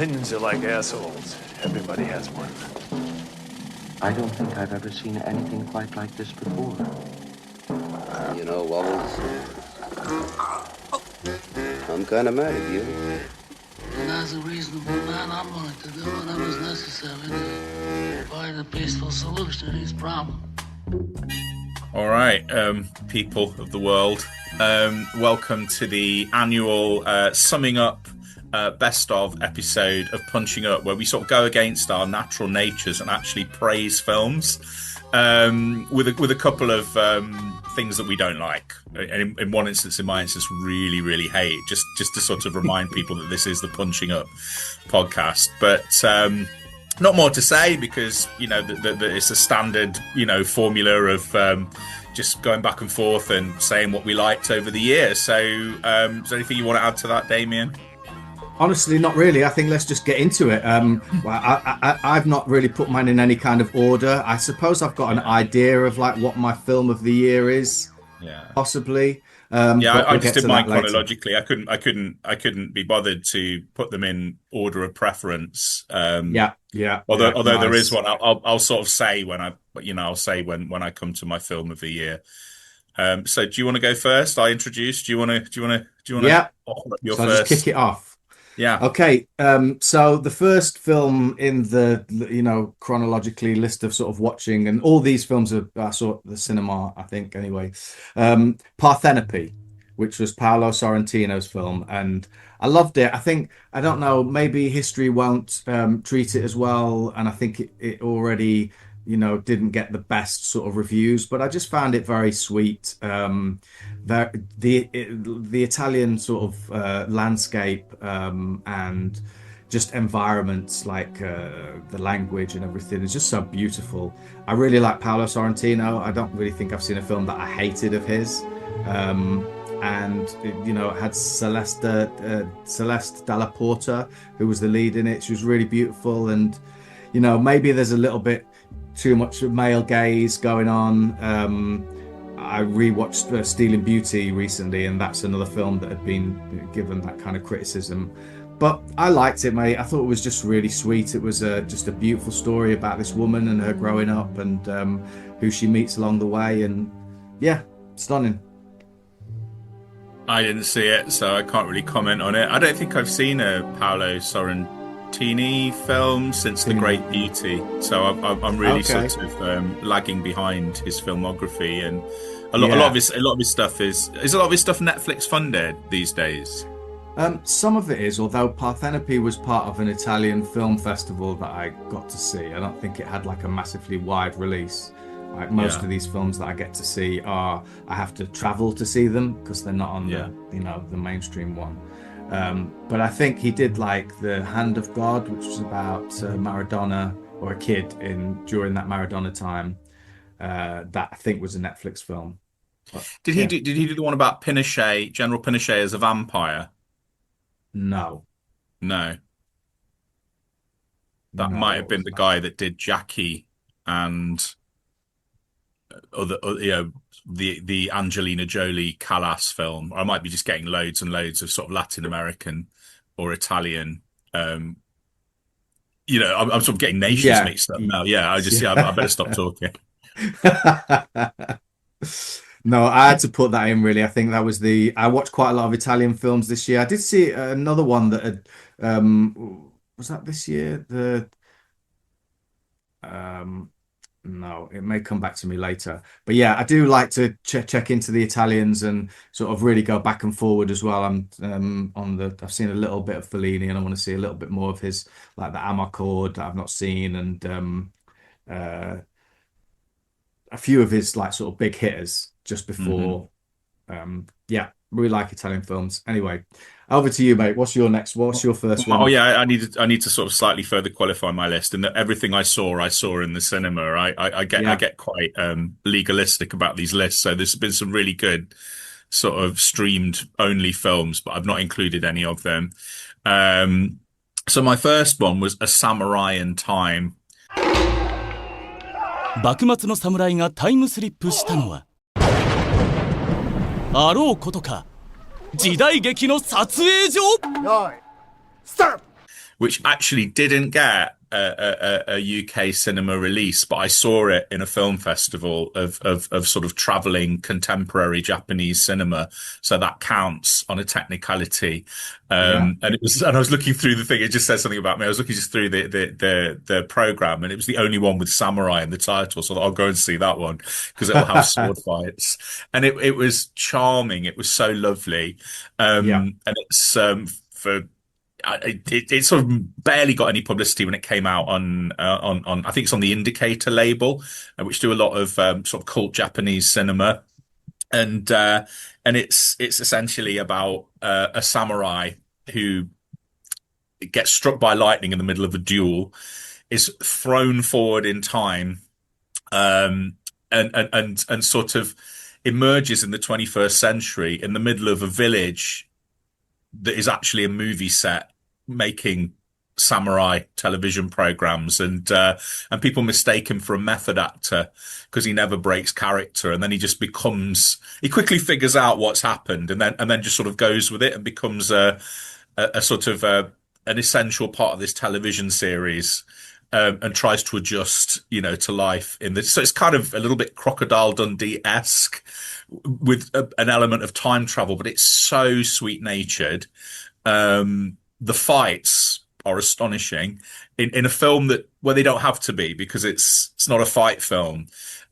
Opinions are like assholes. Everybody has one. I don't think I've ever seen anything quite like this before. You know, Wobbles, I'm kind of mad at you. And as a reasonable man, I'm willing to do whatever's necessary to find a peaceful solution to these problems. All right, people of the world, welcome to the annual summing up best of episode of Punching Up, where we sort of go against our natural natures and actually praise films with a couple of things that we don't like. In one instance, in my instance, really hate. Just to sort of remind people that this is the Punching Up podcast, but. Not more to say because, you know, it's a standard, you know, formula of just going back and forth and saying what we liked over the year. So is there anything you want to add to that, Damian? Honestly, not really. I think let's just get into it. I've not really put mine in any kind of order. I suppose I've got an idea of like what my film of the year is, possibly. I just did mine chronologically. I couldn't be bothered to put them in order of preference. Although nice. There is one, I'll sort of say when I'll say when I come to my film of the year. So do you want to go first? I introduced. Do you want to? Offer up your so first? I'll just kick it off. Yeah. Okay. So the first film in the chronologically list of sort of watching, and all these films I saw at the cinema, I think anyway. Parthenope, which was Paolo Sorrentino's film, and I loved it. I don't know, maybe history won't treat it as well, and I think it already didn't get the best sort of reviews, but I just found it very sweet. The Italian sort of landscape and just environments, like the language and everything is just so beautiful. I really like Paolo Sorrentino. I don't really think I've seen a film that I hated of his. And it had Celeste Dalla Porta, who was the lead in it. She was really beautiful, and maybe there's a little bit too much male gaze going on. I rewatched Stealing Beauty recently, and that's another film that had been given that kind of criticism. But I liked it, mate. I thought it was just really sweet. It was just a beautiful story about this woman and her growing up, and who she meets along the way, and yeah, stunning. I didn't see it, so I can't really comment on it. I don't think I've seen a Paolo Sorrentino film since The Great Beauty, so I'm really sort of lagging behind his filmography, and a lot of his stuff is a lot of his stuff Netflix funded these days. Some of it is, although Parthenope was part of an Italian film festival that I got to see. I don't think it had like a massively wide release. Like most of these films that I get to see I have to travel to see them because they're not on the mainstream one. But I think he did like The Hand of God, which was about Maradona, or a kid during that Maradona time. That I think was a Netflix film. But, did he do the one about Pinochet, General Pinochet as a vampire? No. That might have been the guy that did Jackie and the Angelina Jolie Callas film. Or I might be just getting loads and loads of sort of Latin American or Italian. I'm sort of getting nations mixed up now. Yeah, I better stop talking. No, I had to put that in, really. I think that was I watched quite a lot of Italian films this year. I did see another one that had, was that this year? No, it may come back to me later. But yeah, I do like to check into the Italians and sort of really go back and forward as well. I've seen a little bit of Fellini, and I want to see a little bit more of his, like the Amarcord that I've not seen, and a few of his like sort of big hitters just before. Really like Italian films. Anyway, over to you, mate. What's your first one? Oh yeah, I need to sort of slightly further qualify my list, and that everything I saw in the cinema. I get quite legalistic about these lists. So there's been some really good sort of streamed only films, but I've not included any of them. So my first one was A Samurai in Time. 幕末の侍がタイムスリップしたのはあろうことか時代劇の撮影所。which actually didn't get a UK cinema release, but I saw it in a film festival of sort of traveling contemporary Japanese cinema. So that counts on a technicality. And I was looking through the thing. It just says something about me. I was looking just through the program, and it was the only one with samurai in the title. So I'll go and see that one because it will have sword fights. And it was charming. It was so lovely. And it's for. It sort of barely got any publicity when it came out on I think it's on the Indicator label, which do a lot of sort of cult Japanese cinema, and it's essentially about a samurai who gets struck by lightning in the middle of a duel, is thrown forward in time, and sort of emerges in the 21st century in the middle of a village that is actually a movie set making samurai television programs, and people mistake him for a method actor because he never breaks character, and then he quickly figures out what's happened, and then just sort of goes with it and becomes a sort of an essential part of this television series, and tries to adjust, to life in this. So it's kind of a little bit Crocodile Dundee-esque with an element of time travel, but it's so sweet-natured. The fights are astonishing in a film where they don't have to be, because it's not a fight film.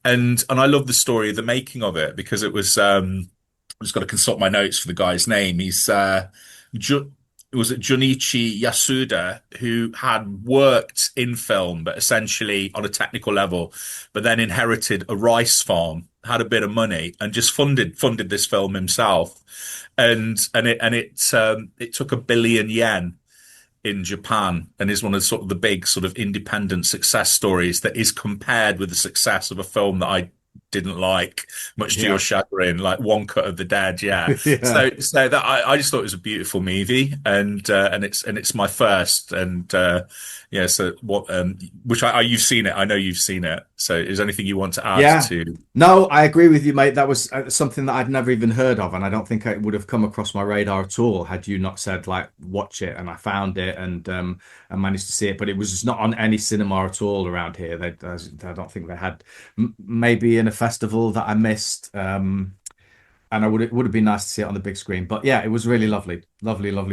And I love the story of the making of it, because it was, I've just got to consult my notes for the guy's name. He's, was it Junichi Yasuda, who had worked in film, but essentially on a technical level, but then inherited a rice farm, had a bit of money, and just funded this film himself. And it took 1 billion yen in Japan, and is one of sort of the big sort of independent success stories that is compared with the success of a film that I didn't like, much to your chagrin, like One Cut of the Dead. So that I just thought it was a beautiful movie, and it's my first, and so what, which you've seen it, I know you've seen it, so is there anything you want to add to? No, I agree with you, mate. That was something that I'd never even heard of, and I don't think it would have come across my radar at all had you not said, like, watch it. And I found it, and I managed to see it, but it was just not on any cinema at all around here. I don't think they had, maybe in a festival that I missed, and it would have been nice to see it on the big screen. But yeah, it was really lovely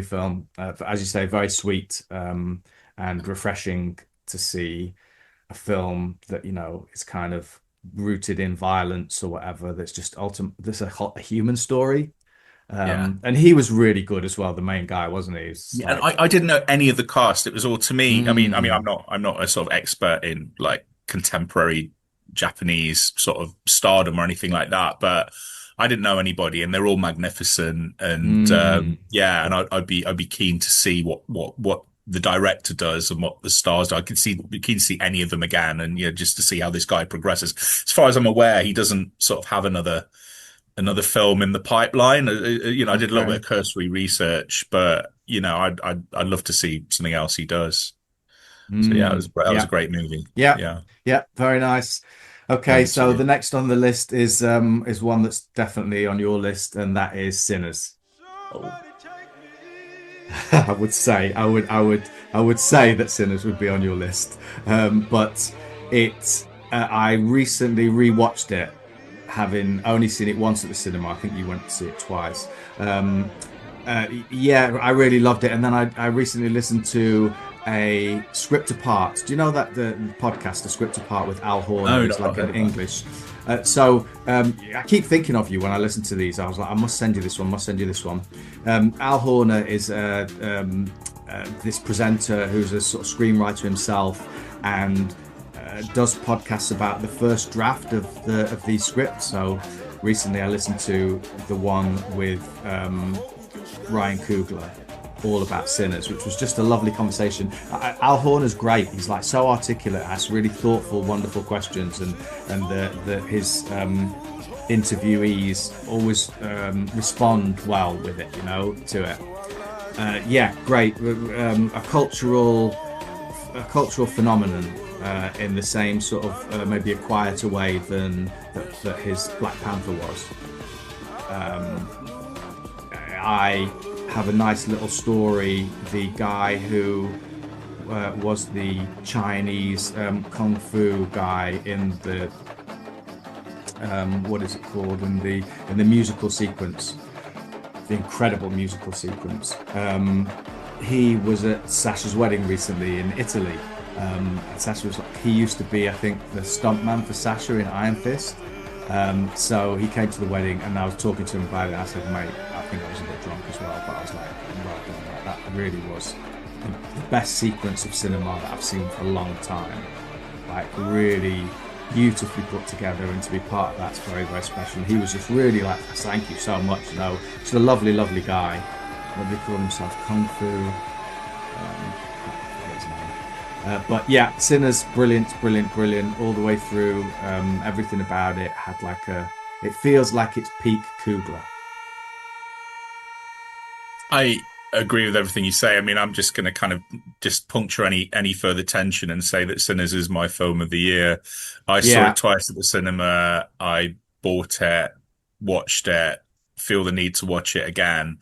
film, as you say, very sweet, and refreshing to see a film that is kind of rooted in violence or whatever, that's just there's a human story. And he was really good as well, the main guy, wasn't he? And I didn't know any of the cast. It was all to me. I mean I'm not a sort of expert in like contemporary Japanese sort of stardom or anything like that, but I didn't know anybody, and they're all magnificent. And and I'd be keen to see what the director does and what the stars do. Be keen to see any of them again, and just to see how this guy progresses. As far as I'm aware, he doesn't sort of have another film in the pipeline. I did a little bit of cursory research, but I'd love to see something else he does. So it was a great movie. Yeah, very nice. Okay, so the next on the list is one that's definitely on your list, and that is Sinners. I would say that Sinners would be on your list, but I recently rewatched it, having only seen it once at the cinema. I think you went to see it twice. I really loved it, and then I recently listened to a Script Apart. Do you know that the podcast, The Script Apart, with Al Horner? It's like in English. So I keep thinking of you when I listen to these. I was like, I must send you this one. Al Horner is this presenter who's a sort of screenwriter himself, and does podcasts about the first draft of these scripts. So recently I listened to the one with Ryan Coogler, all about Sinners, which was just a lovely conversation. Al Horner's great. He's like so articulate, asks really thoughtful, wonderful questions, and his interviewees always respond well with it, to it. Great. A cultural phenomenon, in the same sort of maybe a quieter way than that his Black Panther was. I have a nice little story. The guy who was the Chinese kung fu guy in the what is it called, in the musical sequence, the incredible musical sequence. He was at Sasha's wedding recently in Italy. And Sasha was like, he used to be, I think, the stuntman for Sasha in Iron Fist. So he came to the wedding, and I was talking to him about it. I said, mate, I think I was a bit drunk as well, but I was like, well done. Like, that really was the best sequence of cinema that I've seen for a long time. Like, really beautifully put together, and to be part of that's very, very special. And he was just really like, thank you so much. You know, he's a lovely, lovely guy. What do they call himself? Kung Fu. But yeah, Sinners, brilliant, brilliant, brilliant, all the way through. Everything about it had like it feels like it's peak Coogler. I agree with everything you say. I mean, I'm just going to kind of just puncture any further tension and say that Sinners is my film of the year. I saw it twice at the cinema. I bought it, watched it, feel the need to watch it again.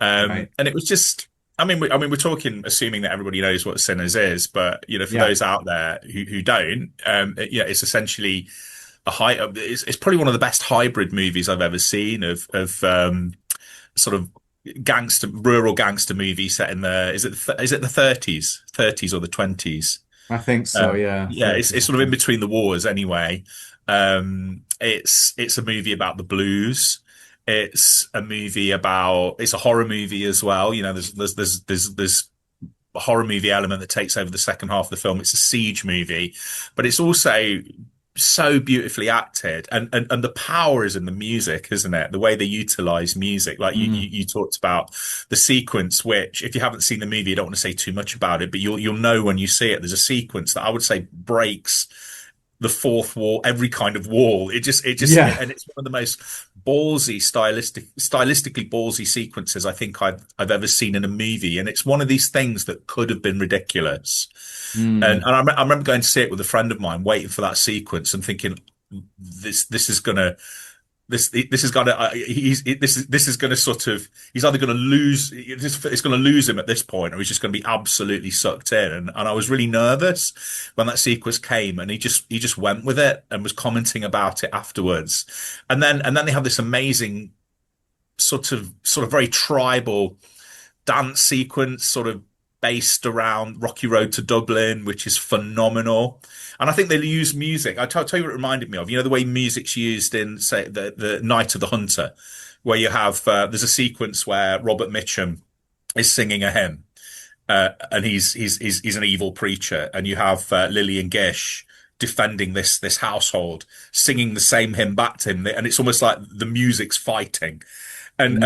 And it was just, I mean, we're talking, assuming that everybody knows what Sinners is, but you know, for those out there who don't, it's essentially it's probably one of the best hybrid movies I've ever seen of sort of rural gangster movie set in is it the 30s or the 20s? I think so. Yeah. It's sort of in between the wars anyway. It's a movie about the blues. It's a horror movie as well. You know, there's a horror movie element that takes over the second half of the film. It's a siege movie, but it's also so beautifully acted, and the power is in the music, isn't it? The way they utilize music, like you talked about the sequence, which if you haven't seen the movie, you don't want to say too much about it, but you'll know when you see it. There's a sequence that I would say breaks the fourth wall, every kind of wall. And it's one of the most stylistically ballsy sequences I think I've ever seen in a movie. And it's one of these things that could have been ridiculous. And I remember going to see it with a friend of mine, waiting for that sequence and thinking, this is gonna sort of, he's either going to lose, it's going to lose him at this point, or he's just going to be absolutely sucked in. And I was really nervous when that sequence came, and he just went with it and was commenting about it afterwards. And then they have this amazing sort of very tribal dance sequence, sort of based around Rocky Road to Dublin, which is phenomenal. And I think they use music. I'll tell you what it reminded me of. You know, the way music's used in, say, the Night of the Hunter, where you have, there's a sequence where Robert Mitchum is singing a hymn, and he's an evil preacher. And you have Lillian Gish defending this household, singing the same hymn back to him. And it's almost like the music's fighting. And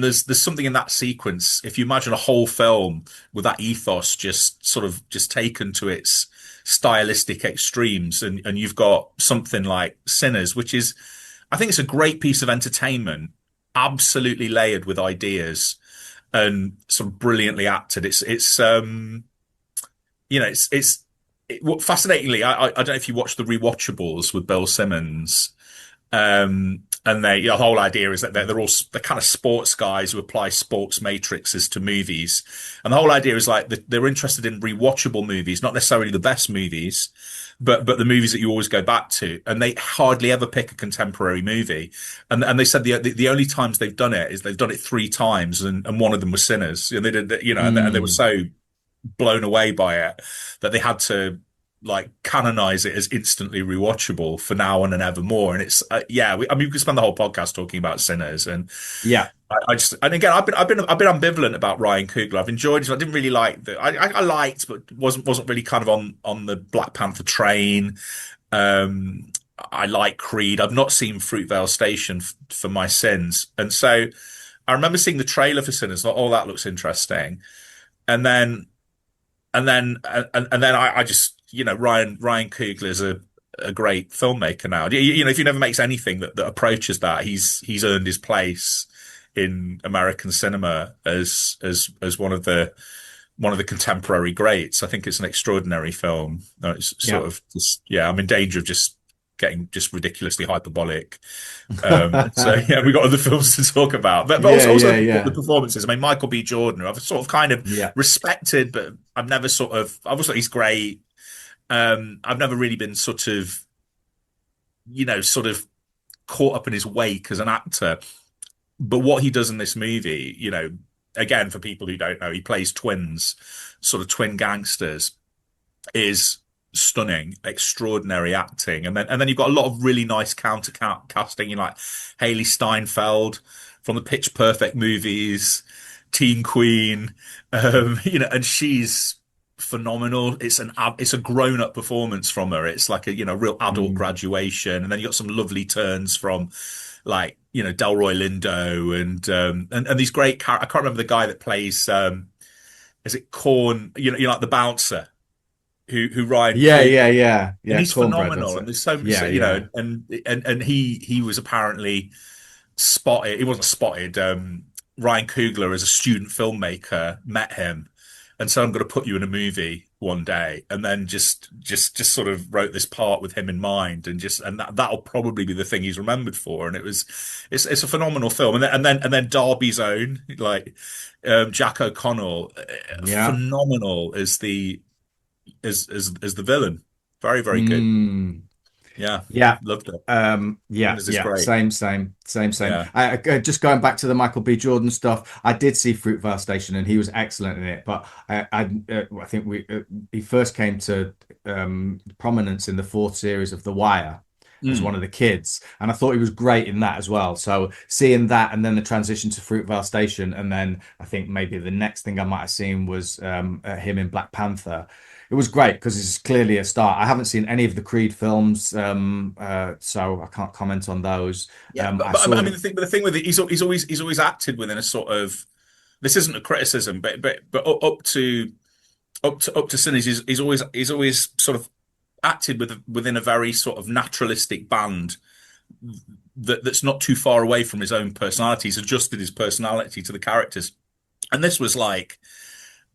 there's something in that sequence. If you imagine a whole film with that ethos just taken to its stylistic extremes, and you've got something like Sinners, which is, I think it's a great piece of entertainment, absolutely layered with ideas and sort of brilliantly acted. Fascinatingly, I don't know if you watch the Rewatchables with Bill Simmons. And the whole idea is that they're kind of sports guys who apply sports matrices to movies. And the whole idea is like they're interested in rewatchable movies, not necessarily the best movies, but the movies that you always go back to. And they hardly ever pick a contemporary movie. And they said the only times they've done it is they've done it 3 times, and one of them was Sinners. And they did, and they were so blown away by it that they had to like canonize it as instantly rewatchable for now and evermore. And it's we could spend the whole podcast talking about Sinners. And I've been ambivalent about Ryan Coogler. I've enjoyed it. I didn't really like I liked, but wasn't really kind of on the Black Panther train. I like Creed. I've not seen Fruitvale Station for my sins, and so I remember seeing the trailer for Sinners. Like, oh, that looks interesting, and then I just, Ryan Coogler is a great filmmaker now. If he never makes anything that approaches that, he's earned his place in American cinema as one of the contemporary greats. I think it's an extraordinary film. It's sort of just, I'm in danger of just getting just ridiculously hyperbolic. So yeah, we've got other films to talk about, but Yeah, also yeah. the performances. I mean, Michael B. Jordan, who I've sort of kind of Yeah. respected, but I've never sort of. Obviously, he's great. I've never really been sort of, sort of caught up in his wake as an actor. But what he does in this movie, again, for people who don't know, he plays twins, sort of twin gangsters, is stunning, extraordinary acting. And then you've got a lot of really nice counter casting, like Haley Steinfeld from the Pitch Perfect movies, Teen Queen, and she's phenomenal. It's a grown up performance from her. It's like a real adult graduation. And then you got some lovely turns from like Delroy Lindo and these great I can't remember the guy that plays is it Corn, like the bouncer who Ryan Yeah. and he's Cornbread, phenomenal. that's And it. there's so Yeah, and he was apparently spotted. He wasn't spotted. Ryan Coogler, as a student filmmaker, met him and said, "I'm going to put you in a movie one day," and then just sort of wrote this part with him in mind, and that'll probably be the thing he's remembered for. And it's a phenomenal film. And then Darby's own, like Jack O'Connell, Yeah. phenomenal as the villain. Very, very good. Yeah, Yeah. loved it. Yeah, This is great. same. Yeah. Just going back to the Michael B. Jordan stuff, I did see Fruitvale Station, and he was excellent in it. But I think he first came to prominence in the fourth series of The Wire as one of the kids, and I thought he was great in that as well. So seeing that, and then the transition to Fruitvale Station, and then I think maybe the next thing I might have seen was him in Black Panther. It was great because it's clearly a start. I haven't seen any of the Creed films, so I can't comment on those. Yeah, but I mean, the thing with it, he's always acted within a sort of. This isn't a criticism, but up to Sinners, he's always sort of acted within a very sort of naturalistic band that's not too far away from his own personality. He's adjusted his personality to the characters, and this was like.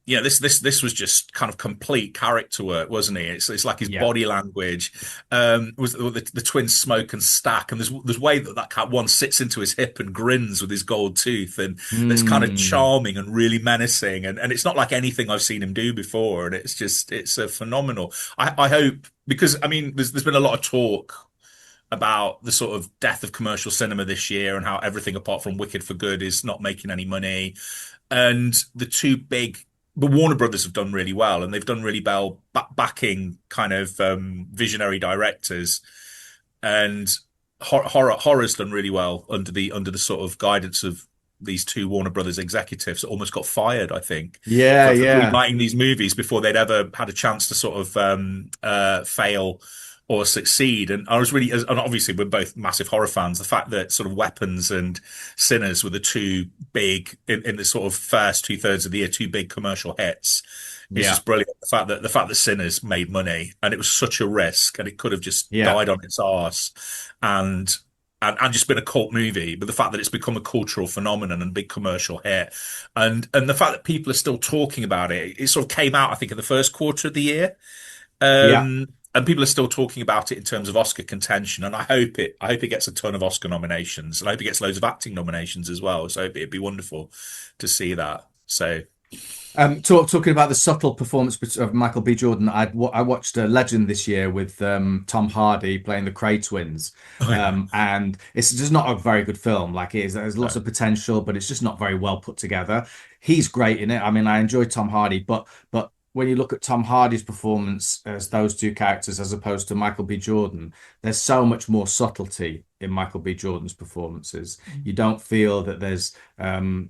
This was just kind of complete character work, wasn't it? It's like his body language, was the twins Smoke and Stack, and there's way that cat one sits into his hip and grins with his gold tooth, and it's kind of charming and really menacing, and it's not like anything I've seen him do before, and it's a phenomenal. I hope, because I mean there's been a lot of talk about the sort of death of commercial cinema this year and how everything apart from Wicked for Good is not making any money, and the Warner Brothers have done really well, and they've done really well backing kind of visionary directors, and horror's done really well under the sort of guidance of these two Warner Brothers executives that almost got fired, I think, for greenlighting these movies before they'd ever had a chance to sort of fail or succeed. And I was really, and obviously we're both massive horror fans, the fact that sort of Weapons and Sinners were the two big, in the sort of first 2/3 of the year, two big commercial hits is just brilliant. The fact that Sinners made money, and it was such a risk, and it could have just died on its arse and just been a cult movie, but the fact that it's become a cultural phenomenon and big commercial hit, and the fact that people are still talking about it sort of came out, I think, in the first quarter of the year. And people are still talking about it in terms of Oscar contention, and I hope it gets a ton of Oscar nominations, and I hope it gets loads of acting nominations as well. So it'd be wonderful to see that. So, talking about the subtle performance of Michael B. Jordan, I watched Legend this year with Tom Hardy playing the Cray twins, and it's just not a very good film. Like there's lots of potential, but it's just not very well put together. He's great in it. I mean, I enjoy Tom Hardy, but when you look at Tom Hardy's performance as those two characters as opposed to Michael B. Jordan, there's so much more subtlety in Michael B. Jordan's performances. You don't feel that there's a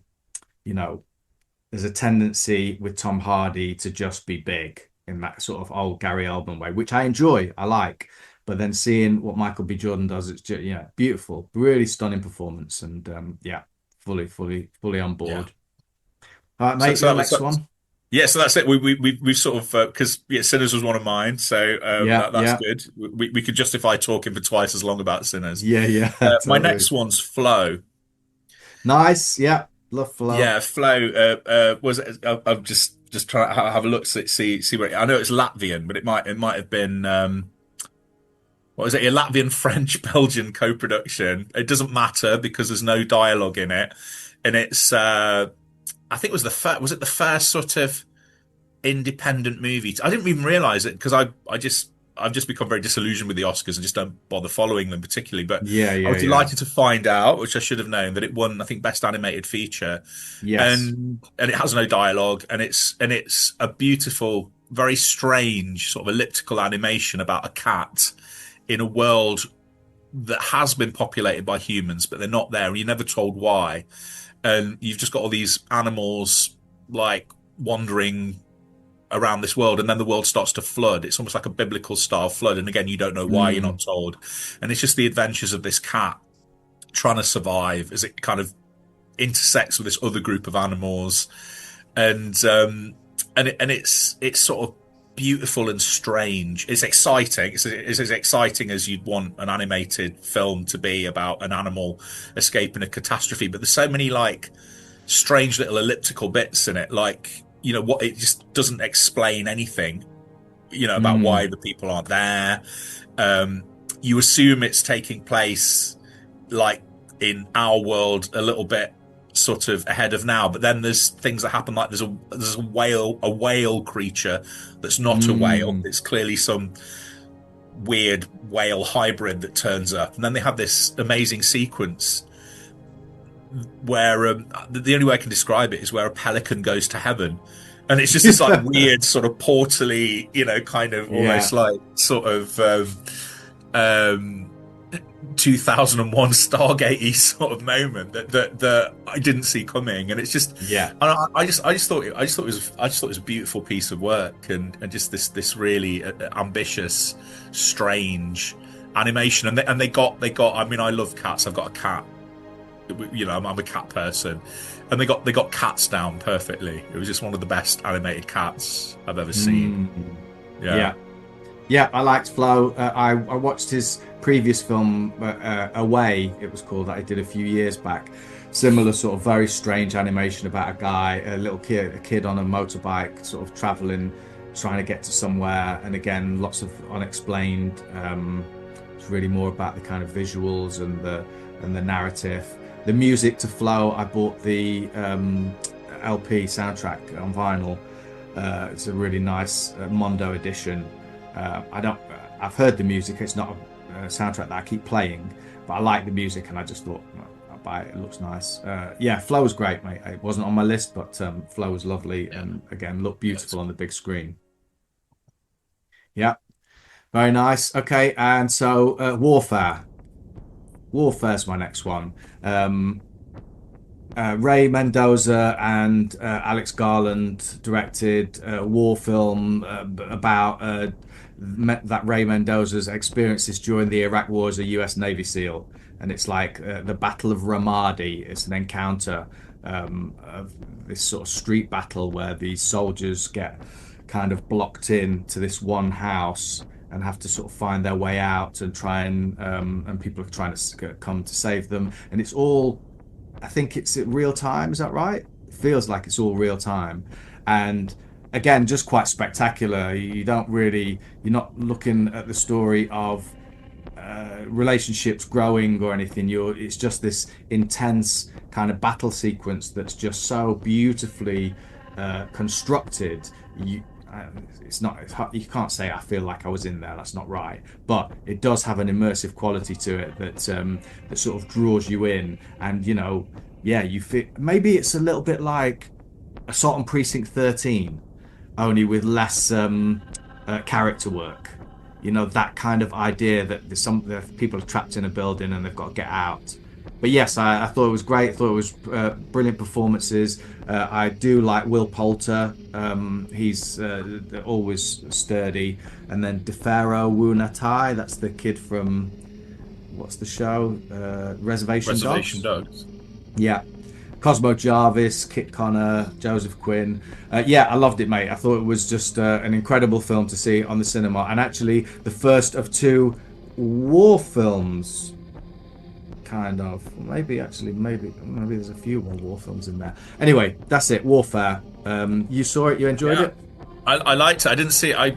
tendency with Tom Hardy to just be big in that sort of old Gary Oldman way, which I enjoy, I like. But then seeing what Michael B. Jordan does, it's just, beautiful, really stunning performance, and fully on board. All right, mate, the next one. Yeah, so that's it. We've sort of because Sinners was one of mine, so that's good. We could justify talking for twice as long about Sinners. Totally. My next one's Flow. Nice, love Flow. Yeah, Flow was. I'm just trying to have a look, see where. I know it's Latvian, but it might have been. what is it? A Latvian, French, Belgian co-production. It doesn't matter because there's no dialogue in it, and it's I think it was the first. Was it the first sort of independent movie? I didn't even realize it because I've just become very disillusioned with the Oscars and just don't bother following them particularly. But I was delighted to find out, which I should have known, that it won, I think, Best Animated Feature. Yes. And it has no dialogue, and it's a beautiful, very strange sort of elliptical animation about a cat in a world that has been populated by humans, but they're not there, and you're never told why. And you've just got all these animals like wandering around this world, and then the world starts to flood. It's almost like a biblical style flood, and again, you don't know why, you're not told. And it's just the adventures of this cat trying to survive as it kind of intersects with this other group of animals, and it's sort of beautiful and strange. It's exciting. It's as exciting as you'd want an animated film to be about an animal escaping a catastrophe, but there's so many like strange little elliptical bits in it, like, you know, what, it just doesn't explain anything, you know, about why the people aren't there. You assume it's taking place like in our world a little bit sort of ahead of now, but then there's things that happen, like there's a whale creature that's not a whale. It's clearly some weird whale hybrid that turns up, and then they have this amazing sequence where the only way I can describe it is where a pelican goes to heaven, and it's just this like weird sort of portally, you know, kind of almost like sort of 2001 Stargate-y sort of moment that I didn't see coming, and it's just and I just thought it was a beautiful piece of work, and just this really ambitious, strange animation, and they got. I mean, I love cats. I've got a cat. You know, I'm a cat person, and they got cats down perfectly. It was just one of the best animated cats I've ever seen. Yeah, I liked Flo. I watched his previous film, Away, it was called, that he did a few years back. Similar sort of very strange animation about a guy, a kid on a motorbike, sort of traveling, trying to get to somewhere, and again, lots of unexplained. It's really more about the kind of visuals and the narrative. The music to Flow, I bought the LP soundtrack on vinyl. It's a really nice Mondo edition. I've heard the music. It's not a soundtrack that I keep playing, but I like the music, and I just thought I'll buy it. It looks nice. Flow was great, mate. It wasn't on my list, but Flow was lovely, and again, looked beautiful on the big screen. Yeah, very nice. Okay, and so Warfare. Warfare's my next one. Ray Mendoza and Alex Garland directed a war film about that Ray Mendoza's experiences during the Iraq War as a US Navy SEAL. And it's like the Battle of Ramadi. It's an encounter of this sort of street battle where these soldiers get kind of blocked in to this one house and have to sort of find their way out and try and people are trying to come to save them. And it's all, I think it's real time, is that right? It feels like it's all real time. And again, just quite spectacular. You're not looking at the story of relationships growing or anything. It's just this intense kind of battle sequence that's just so beautifully constructed. You can't say I feel like I was in there. That's not right, but it does have an immersive quality to it that sort of draws you in, and you feel maybe it's a little bit like Assault on Precinct 13, only with less character work. That kind of idea that the people are trapped in a building and they've got to get out. But yes, I thought it was great. I thought it was brilliant performances. I do like Will Poulter. He's always sturdy. And then DeFaro Wunatai, that's the kid from, what's the show? Reservation Dogs. Yeah. Cosmo Jarvis, Kit Connor, Joseph Quinn. I loved it, mate. I thought it was just an incredible film to see on the cinema. And actually, the first of two war films. Kind of. Maybe there's a few more war films in there. Anyway, that's it. Warfare. You saw it? You enjoyed it? I liked it. I didn't see it.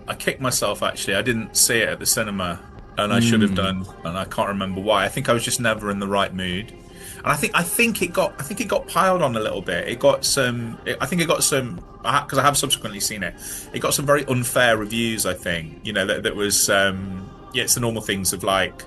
I kicked myself actually. I didn't see it at the cinema, and I should have done, and I can't remember why. I think I was just never in the right mood. And I think it got piled on a little bit. It got some. I think it got some because I have subsequently seen it. It got some very unfair reviews. I think that was it's the normal things of like.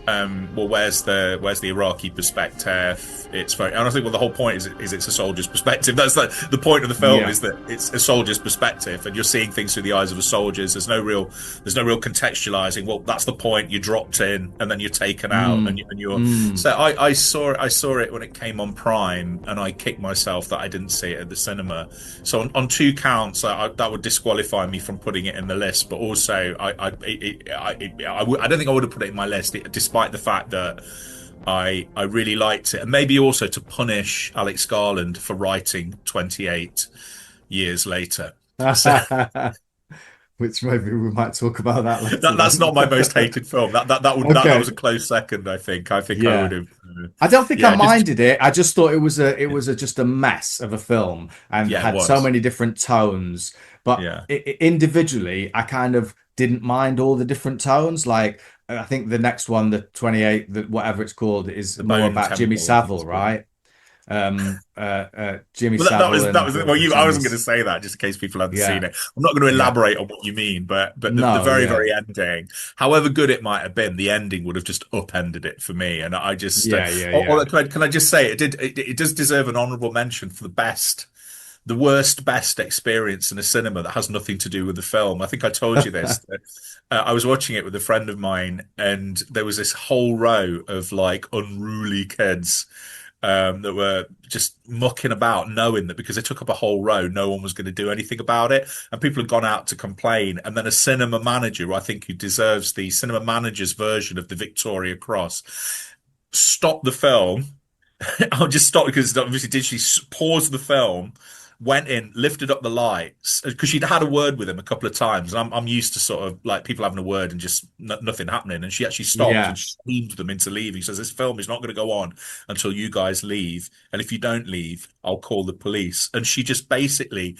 Well, where's the Iraqi perspective? It's very, and I think the whole point is it's a soldier's perspective. That's the point of the film is that it's a soldier's perspective, and you're seeing things through the eyes of the soldiers. There's no real contextualizing. Well, that's the point. You're dropped in, and then you're taken out, and you're. So I saw it when it came on Prime, and I kicked myself that I didn't see it at the cinema. So on two counts, that would disqualify me from putting it in the list. But also, I don't think I would have put it in my list, despite the fact that I really liked it, and maybe also to punish Alex Garland for writing 28 years later. Which maybe we might talk about that later. That's not my most hated film. That was a close second. I think I would have. I don't think I minded it. I just thought it was just a mess of a film and had so many different tones. But individually, I kind of didn't mind all the different tones. Like I think the next one, the 28, whatever it's called, is more about Jimmy Savile, right? Jimmy Savile. I wasn't going to say that just in case people hadn't seen it. I'm not going to elaborate on what you mean, but the very ending, however good it might have been, the ending would have just upended it for me. And I just can I just say it does deserve an honourable mention for the worst experience in a cinema that has nothing to do with the film. I think I told you this. I was watching it with a friend of mine, and there was this whole row of like unruly kids that were just mucking about, knowing that because they took up a whole row, no one was going to do anything about it, and people had gone out to complain. And then a cinema manager, I think, who deserves the cinema manager's version of the Victoria Cross, stopped the film. I'll just stop because obviously did she pause the film, went in, lifted up the lights because she'd had a word with him a couple of times. And I'm used to sort of like people having a word and just nothing happening. And she actually stopped and screamed them into leaving. She says, this film is not going to go on until you guys leave. And if you don't leave, I'll call the police. And she just basically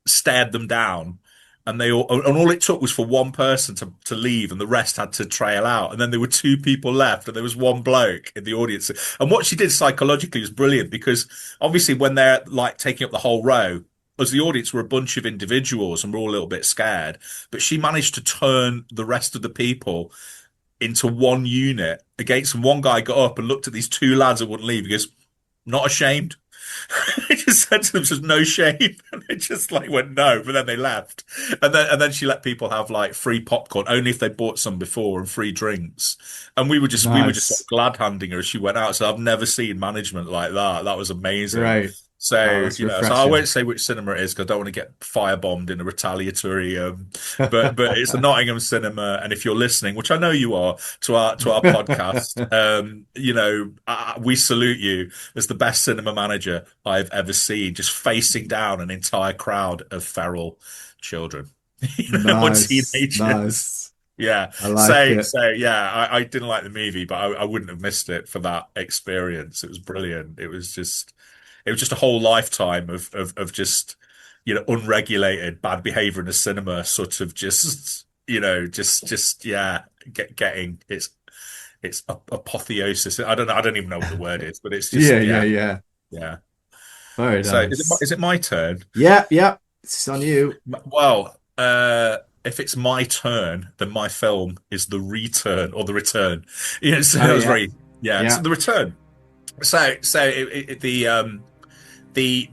stared them down. And all it took was for one person to leave, and the rest had to trail out. And then there were two people left, and there was one bloke in the audience. And what she did psychologically was brilliant, because obviously when they're like taking up the whole row, as the audience were a bunch of individuals and we're all a little bit scared, but she managed to turn the rest of the people into one unit against them. One guy got up and looked at these two lads that wouldn't leave. He goes, not ashamed. He just said to them, "There's no shame," and they just like went no. But then they left, and then she let people have like free popcorn only if they bought some before and free drinks. And we were just glad handing her as she went out. So I've never seen management like that. That was amazing. Right. So so I won't say which cinema it is because I don't want to get firebombed in a retaliatory. But it's a Nottingham cinema, and if you're listening, which I know you are, to our podcast, we salute you as the best cinema manager I've ever seen. Just facing down an entire crowd of feral children, teenagers. Nice. Yeah. I didn't like the movie, but I wouldn't have missed it for that experience. It was brilliant. It was just a whole lifetime of just, unregulated bad behavior in a cinema, sort of just getting its apotheosis. I don't even know what the word is, but it's just yeah. Very nice. So is it my turn? Yeah. It's on you. Well, if it's my turn, then my film is The Return or The Return. So that was very So The Return. So the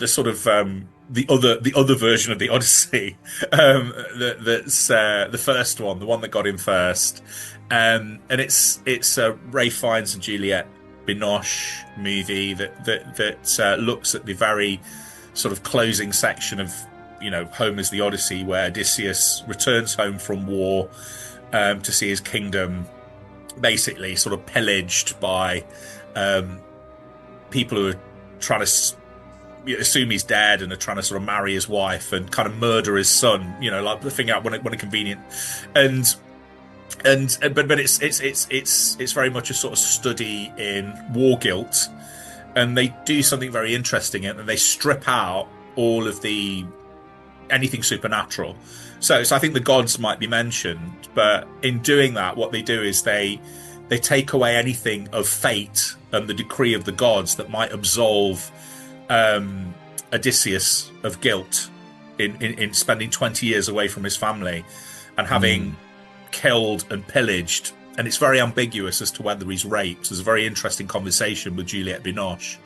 sort of the other version of the Odyssey, that's the first one, the one that got in first, and it's Ray Fiennes and Juliette Binoche movie that looks at the very sort of closing section of Homer's The Odyssey, where Odysseus returns home from war to see his kingdom basically sort of pillaged by people who are trying to assume he's dead and are trying to sort of marry his wife and kind of murder his son, like the thing out when convenient, but it's very much a sort of study in war guilt, and they do something very interesting, and they strip out all of the anything supernatural. So I think the gods might be mentioned, but in doing that, what they do is they take away anything of fate and the decree of the gods that might absolve Odysseus of guilt in spending 20 years away from his family and having killed and pillaged. And it's very ambiguous as to whether he's raped. There's a very interesting conversation with Juliette Binoche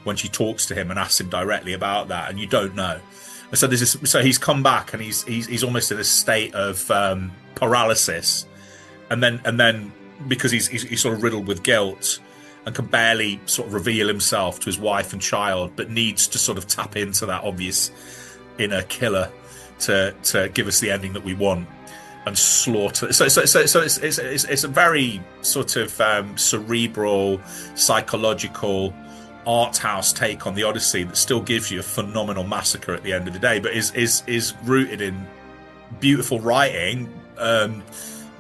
when she talks to him and asks him directly about that, and you don't know. And so there's this, so he's come back and he's almost in a state of paralysis, and then because he's sort of riddled with guilt and can barely sort of reveal himself to his wife and child, but needs to sort of tap into that obvious inner killer to give us the ending that we want and slaughter. So it's a very sort of cerebral, psychological, art house take on the Odyssey that still gives you a phenomenal massacre at the end of the day, but is rooted in beautiful writing,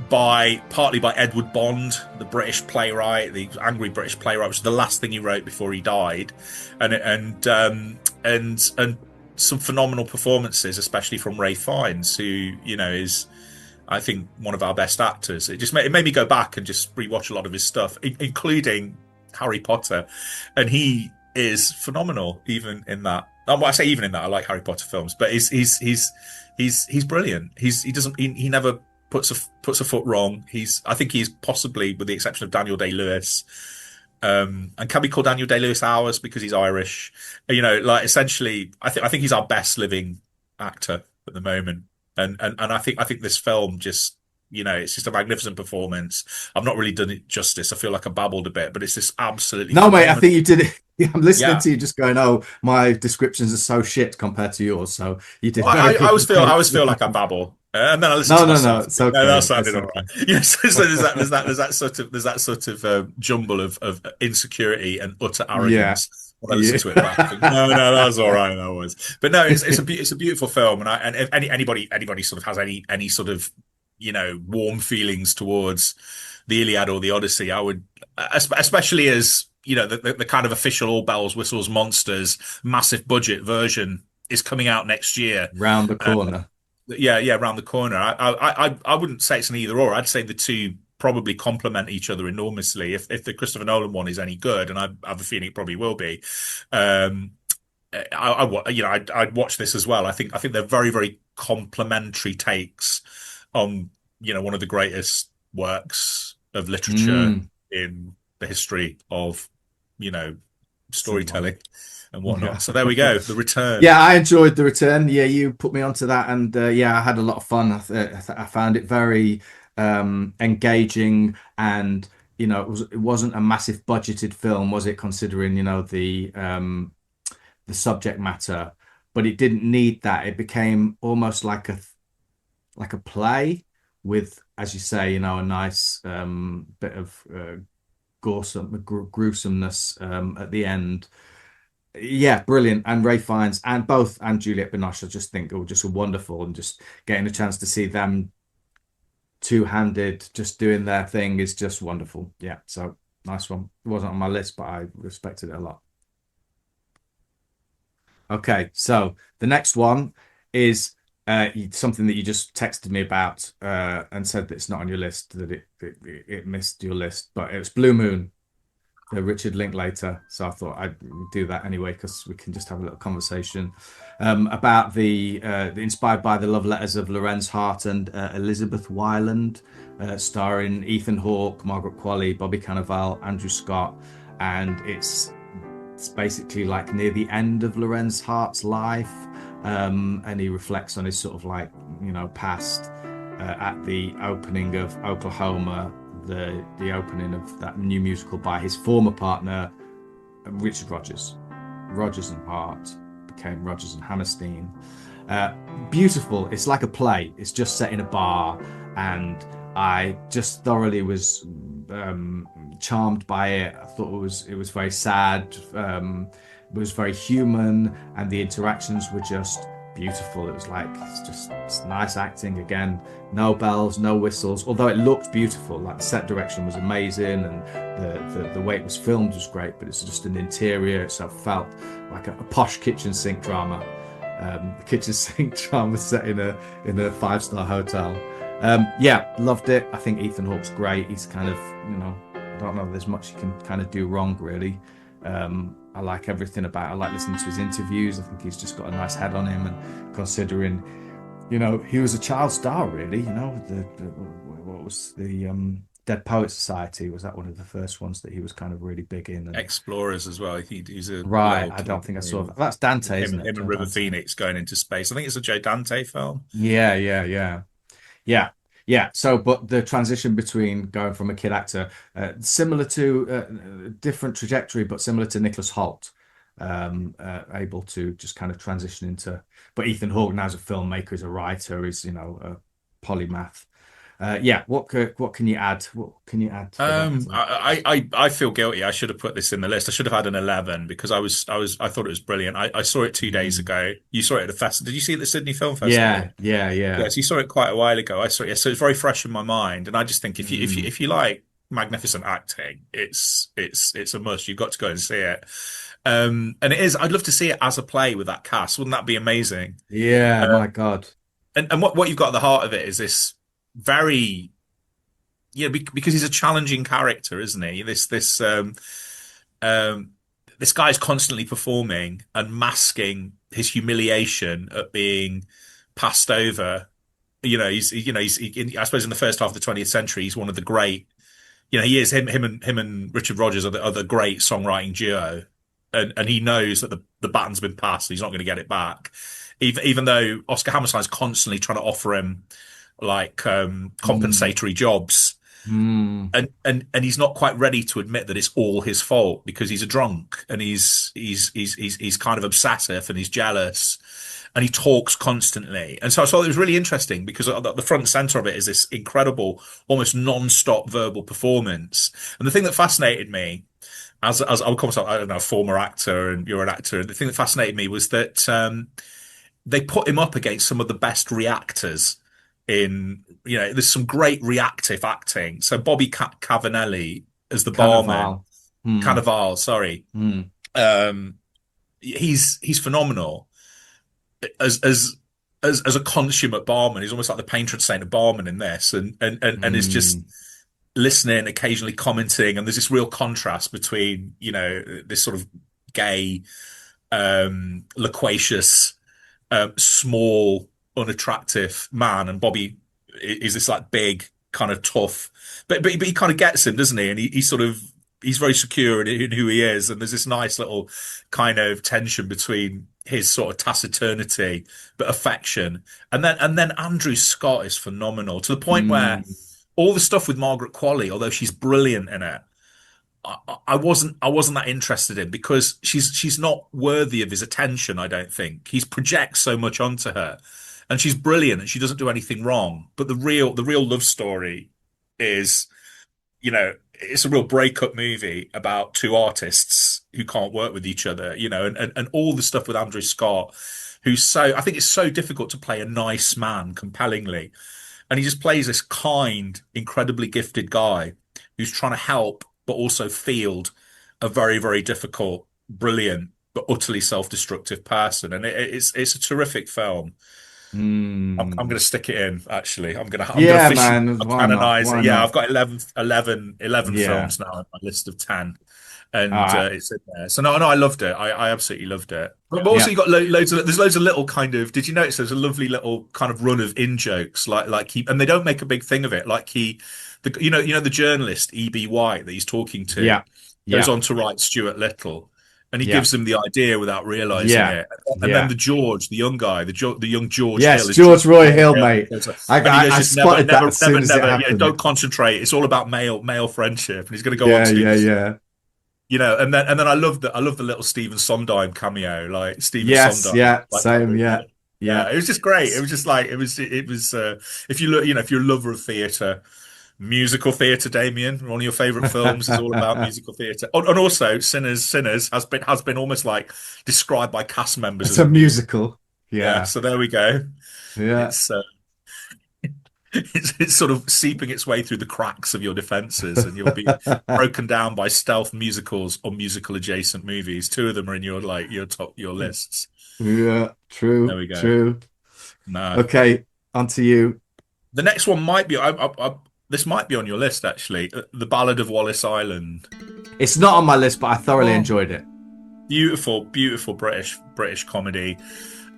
partly by Edward Bond, the British playwright, the angry British playwright, which was the last thing he wrote before he died, and some phenomenal performances, especially from Ray Fiennes, who, you know, is, I think, one of our best actors. It made me go back and just rewatch a lot of his stuff, including Harry Potter, and he is phenomenal even in that. Well, I say even in that, I like Harry Potter films, but he's brilliant. He never puts a foot wrong. I think he's possibly, with the exception of Daniel Day-Lewis, and can we call Daniel Day-Lewis ours because he's Irish? You know, like, essentially, I think he's our best living actor at the moment, and I think this film just, you know, it's just a magnificent performance. I've not really done it justice. I feel like I babbled a bit, but it's just absolutely... No, mate, I think you did it. I'm listening to you just going, oh, my descriptions are so shit compared to yours. So you did. I always feel like I babble. And then I listen to myself. It's okay. No, that sounded all right. Yes, so there's that sort of jumble of insecurity and utter arrogance. When I listen to it back. No, that was all right. That was. But no, it's a beautiful film, and if anybody sort of has any sort of, you know, warm feelings towards the Iliad or the Odyssey, I would, especially as, you know, the kind of official all bells, whistles, monsters, massive budget version is coming out next year. Round the corner. Round the corner. I wouldn't say it's an either or. I'd say the two probably complement each other enormously. If the Christopher Nolan one is any good, and I have a feeling it probably will be, I'd watch this as well. I think they're very, very complementary takes on, you know, one of the greatest works of literature in the history of, you know, storytelling and whatnot. Yeah. So there we go, The Return. Yeah, I enjoyed The Return. Yeah, you put me onto that, and I had a lot of fun. I found it very engaging, and, you know, it wasn't a massive budgeted film, was it, considering, you know, the subject matter, but it didn't need that. It became almost like a play with, as you say, you know, a nice bit of gruesomeness at the end. Yeah, brilliant. And Ray Fiennes and Juliette Binoche, I just think, are just wonderful, and just getting a chance to see them two-handed just doing their thing is just wonderful. Yeah, so nice one. It wasn't on my list, but I respected it a lot. Okay, so the next one is something that you just texted me about and said that it's not on your list, that it missed your list, but it was Blue Moon, the Richard Linklater. So I thought I'd do that anyway, because we can just have a little conversation about the inspired by the love letters of Lorenz Hart and Elizabeth Wyland, starring Ethan Hawke, Margaret Qualley, Bobby Cannavale, Andrew Scott, and it's basically like near the end of Lorenz Hart's life. And he reflects on his sort of, like, you know, past at the opening of Oklahoma, the opening of that new musical by his former partner, Richard Rodgers. Rodgers and Hart became Rodgers and Hammerstein. Beautiful. It's like a play. It's just set in a bar, and I just thoroughly was charmed by it. I thought it was very sad. It was very human, and the interactions were just beautiful. It was like, it's nice acting again. No bells, no whistles, although it looked beautiful. Like, the set direction was amazing, and the way it was filmed was great, but it's just an interior, so it felt like a posh kitchen sink drama. The kitchen sink drama set in a 5-star hotel. Yeah, loved it. I think Ethan Hawke's great. He's kind of, I don't know if there's much you can kind of do wrong, really. I like everything about it. I like listening to his interviews. I think he's just got a nice head on him, and considering, he was a child star, really. What was the Dead Poets Society? Was that one of the first ones that he was kind of really big in? And Explorers as well. He's a right. I don't think I saw that. That's Dante, isn't it? Him and River Phoenix going into space. I think it's a Joe Dante film. Yeah. So, but the transition between going from a kid actor, similar to different trajectory, but similar to Nicholas Hoult, able to just kind of transition into. But Ethan Hawke now is a filmmaker, is a writer, is a polymath. What can you add? What can you add? I feel guilty. I should have put this in the list. I should have had an 11 because I thought it was brilliant. I saw it 2 days ago. You saw it at the festival. Did you see it at the Sydney Film Festival? Yeah. Yes, you saw it quite a while ago. I saw it. Yeah, so it's very fresh in my mind. And I just think if you like magnificent acting, it's a must. You've got to go and see it. And it is. I'd love to see it as a play with that cast. Wouldn't that be amazing? Yeah, my God. And what you've got at the heart of it is this very, because he's a challenging character, isn't he? This guy's constantly performing and masking his humiliation at being passed over. I suppose in the first half of the 20th century, he's one of the great. He is him and Richard Rodgers are the great songwriting duo, and he knows that the baton's been passed. He's not going to get it back, even though Oscar Hammerstein's constantly trying to offer him compensatory jobs, and he's not quite ready to admit that it's all his fault because he's a drunk and he's kind of obsessive and he's jealous and he talks constantly. And so I thought it was really interesting because the front and center of it is this incredible, almost non-stop verbal performance. And the thing that fascinated me, as I would call myself, I don't know, a former actor and you're an actor, and the thing that fascinated me was that they put him up against some of the best reactors. There's some great reactive acting. So Bobby Cavanelli as the barman, Cannavale, sorry. He's phenomenal as a consummate barman. He's almost like the patron saint of barman in this, and is just listening, occasionally commenting, and there's this real contrast between this sort of gay, loquacious, small, unattractive man, and Bobby is this like big, kind of tough, but he kind of gets him, doesn't he? And he's very secure in who he is, and there's this nice little kind of tension between his sort of taciturnity but affection, and then Andrew Scott is phenomenal to the point where all the stuff with Margaret Qualley, although she's brilliant in it, I wasn't that interested in because she's not worthy of his attention. I don't think he projects so much onto her. And she's brilliant and she doesn't do anything wrong. But the real love story is, it's a real breakup movie about two artists who can't work with each other, and all the stuff with Andrew Scott, I think it's so difficult to play a nice man compellingly. And he just plays this kind, incredibly gifted guy who's trying to help, but also field a very, very difficult, brilliant, but utterly self-destructive person. And it's a terrific film. I'm going to stick it in. Actually, I'm going to canonize it. Yeah, I've got 11 films now on my list of 10, and it's in there. So no, I loved it. I absolutely loved it. But also, you got loads of little kind of. Did you notice there's a lovely little kind of run of in jokes, and they don't make a big thing of it. The journalist E.B. White that he's talking to goes on to write Stuart Little. And he gives them the idea without realizing it. And then the young guy, the young George Hill. Yes, George Roy Hill, mate. I spotted that as soon as it happened. Don't concentrate. It's all about male friendship. And he's going to go on to... And then I love the little Stephen Sondheim cameo, like Stephen Sondheim. Same. It was just great. It was just like, it was if you look, if you're a lover of theatre, musical theatre, Damian, one of your favourite films is all about musical theatre. And also, Sinners has been almost like described by cast members as a musical. Yeah. So there we go. Yeah. It's sort of seeping its way through the cracks of your defences, and you'll be broken down by stealth musicals or musical adjacent movies. Two of them are in your lists. Yeah, true. There we go. True. No. Okay, on to you. The next one might be. This might be on your list actually. The Ballad of Wallace Island. It's not on my list, but I thoroughly enjoyed it. Beautiful, beautiful British comedy.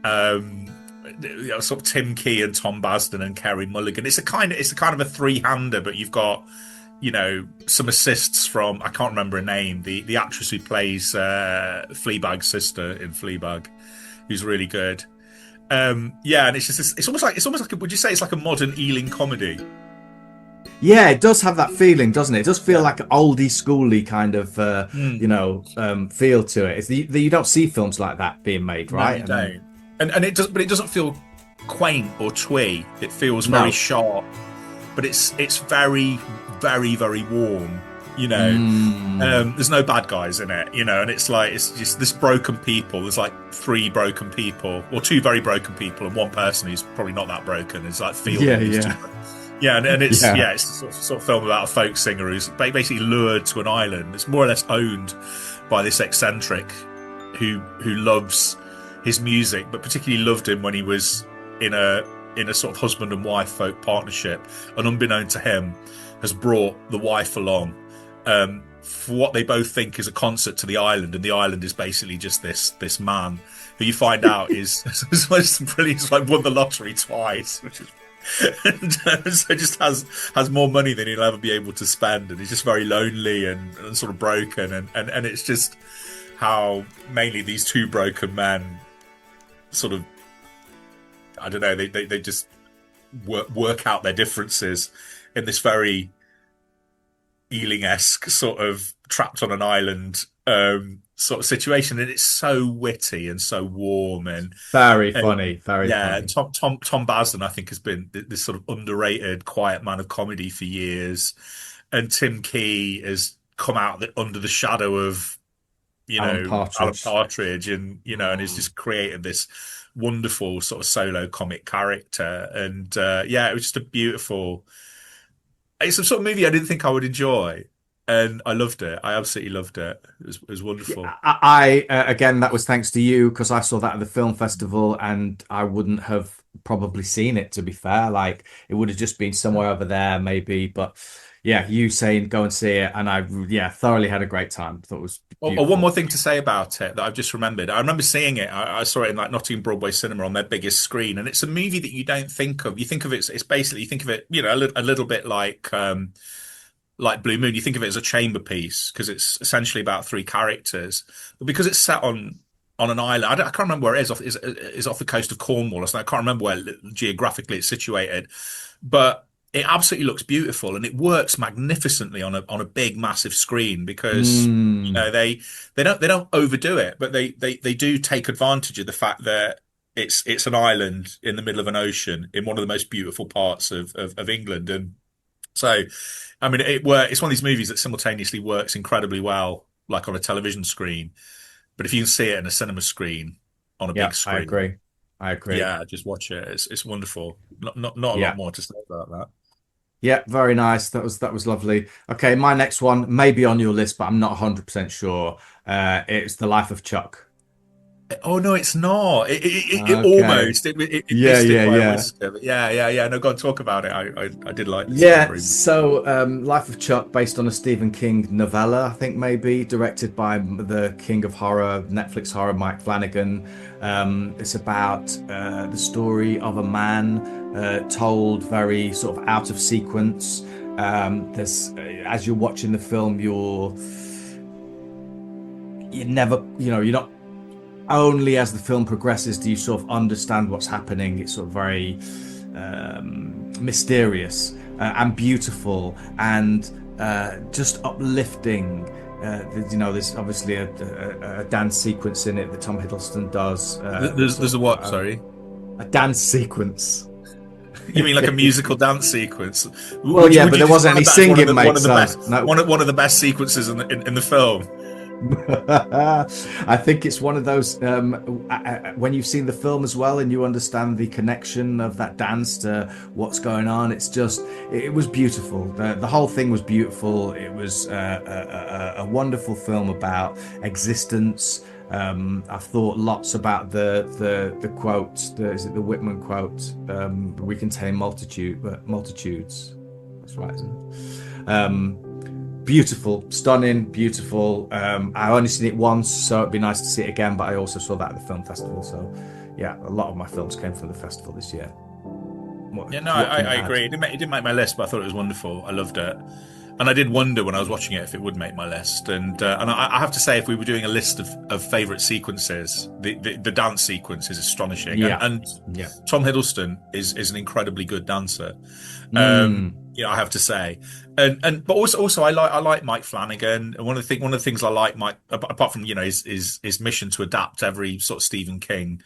Sort of Tim Key and Tom Basden and Kerry Mulligan. It's a kind of a three-hander, but you've got, you know, some assists from, I can't remember her name, the actress who plays Fleabag's sister in Fleabag, who's really good. And it's just it's almost like would you say it's like a modern Ealing comedy? Yeah, it does have that feeling, doesn't it? It does feel like an oldie schooly kind of feel to it. You don't see films like that being made, right? No, you don't. And it does, but it doesn't feel quaint or twee. It feels very sharp, but it's very, very, very warm. You know, there's no bad guys in it. You know, and it's just this broken people. There's like three broken people, or two very broken people, and one person who's probably not that broken. It's like feeling. And it's it's sort of film about a folk singer who's basically lured to an island. It's more or less owned by this eccentric who loves his music, but particularly loved him when he was in a sort of husband and wife folk partnership, and unbeknown to him has brought the wife along for what they both think is a concert to the island, and the island is basically just this man who you find out is brilliant. He's like won the lottery twice, which is so just has more money than he'll ever be able to spend, and he's just very lonely and sort of broken, and it's just how mainly these two broken men sort of, I don't know, they just work out their differences in this very Ealing-esque sort of trapped on an island sort of situation, and it's so witty and so warm and very funny. Funny. And Tom Basden, I think, has been this sort of underrated quiet man of comedy for years, and Tim Key has come out under the shadow of Alan Partridge, and and he's just created this wonderful sort of solo comic character, and it was just a beautiful. It's a sort of movie I didn't think I would enjoy, and I loved it. I absolutely loved it. It was wonderful. I again, that was thanks to you, because I saw that at the film festival, and I wouldn't have probably seen it, to be fair. Like, it would have just been somewhere over there maybe, but yeah, you saying go and see it, and I thoroughly had a great time. Thought it was beautiful. One more thing to say about it that I've just remembered. I remember seeing it. I saw it in like Nottingham Broadway Cinema on their biggest screen, and it's a movie that you don't think of. You think of it. It's basically, you think of it, a little bit like Blue Moon. You think of it as a chamber piece because it's essentially about three characters, but because it's set on an island. I can't remember where it is. It's off the coast of Cornwall. I can't remember where geographically it's situated, but it absolutely looks beautiful, and it works magnificently on a big, massive screen because they don't overdo it, but they do take advantage of the fact that it's an island in the middle of an ocean in one of the most beautiful parts of England, and so I mean it's one of these movies that simultaneously works incredibly well, like on a television screen, but if you can see it in a cinema screen on a big screen, I agree. Yeah, just watch it. It's wonderful. Not a lot more to say about that. Yeah, very nice. That was lovely. Okay, my next one may be on your list, but I'm not 100% sure. It's The Life of Chuck. Oh no, it's not. It almost. Yeah. No, go on, talk about it. I did like this. Yeah. So, Life of Chuck, based on a Stephen King novella, I think maybe, directed by the king of horror, Netflix horror, Mike Flanagan. It's about the story of a man told very sort of out of sequence. There's as you're watching the film, you're not only as the film progresses do you sort of understand what's happening. It's sort of very mysterious and beautiful and just uplifting. There's obviously a dance sequence in it that Tom Hiddleston does. There's a what? Sorry, a dance sequence. You mean like a musical dance sequence? Well, but there wasn't any singing, mate. One of the best sequences in the film. I think it's one of those when you've seen the film as well and you understand the connection of that dance to what's going on. It's just, it was beautiful. The whole thing was beautiful. It was a wonderful film about existence. I've thought lots about the quote. Is it the Whitman quote? We contain multitudes. That's right, isn't it? Beautiful, stunning, beautiful. I only seen it once, so it'd be nice to see it again, but I also saw that at the film festival. So yeah, a lot of my films came from the festival this year. I agree. It didn't make my list, but I thought it was wonderful. I loved it. And I did wonder when I was watching it if it would make my list. And I have to say, if we were doing a list of favourite sequences, the dance sequence is astonishing. Yeah. And Tom Hiddleston is an incredibly good dancer. I have to say. But also I like Mike Flanagan. And one of the things I like Mike, apart from his mission to adapt every sort of Stephen King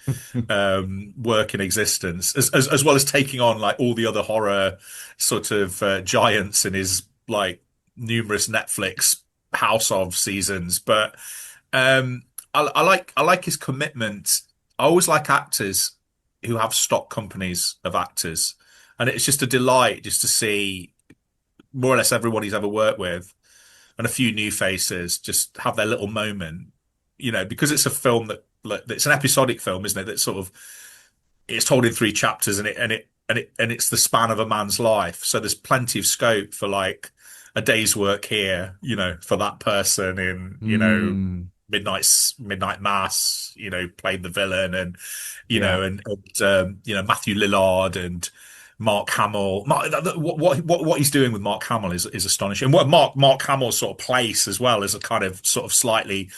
work in existence, as well as taking on like all the other horror sort of giants in his like numerous Netflix House of seasons. But I like his commitment. I always like actors who have stock companies of actors, and it's just a delight just to see more or less everyone he's ever worked with and a few new faces just have their little moment, because it's a film it's an episodic film, isn't it? That sort of, it's told in 3 chapters and it's the span of a man's life. So there's plenty of scope for like a day's work here, for that person in, Midnight Mass, played the villain, and Matthew Lillard and Mark Hamill. What he's doing with Mark Hamill is astonishing. And what Mark Hamill's sort of place as well as a kind of sort of slightly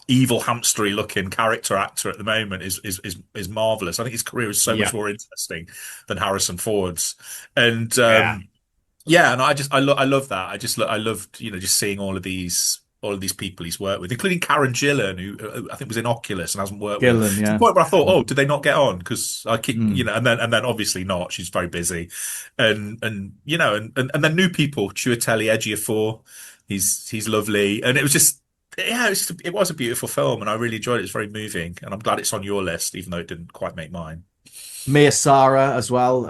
evil hamstery looking character actor at the moment is marvelous. I think his career is so much more interesting than Harrison Ford's. And and I love that. I loved just seeing all of these people he's worked with, including Karen Gillan, who I think was in Oculus and hasn't worked with. To the point where I thought, oh, did they not get on? Because I keep, and then obviously not. She's very busy, and then new people, Chiwetel Ejiofor, he's lovely, and it was just. It was a beautiful film, and I really enjoyed it. It's very moving, and I'm glad it's on your list, even though it didn't quite make mine. Mia Sara as well,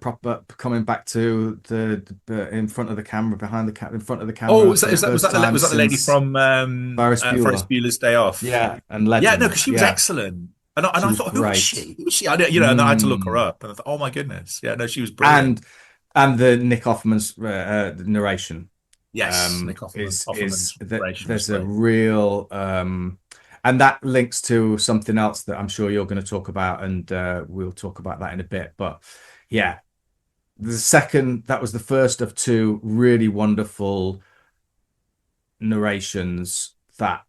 proper coming back to the in front of the camera, in front of the camera. Oh, was that the lady from Ferris Bueller's Day Off? Yeah, and Legend. Yeah, no, because she was excellent. And I thought, who is she? Who is she? And I had to look her up, and I thought, oh my goodness, yeah, no, she was brilliant. And the Nick Offerman's narration. Yes, Nick Offerman's narration. There's a real. And that links to something else that I'm sure you're going to talk about, and we'll talk about that in a bit. But yeah, that was the first of 2 really wonderful narrations that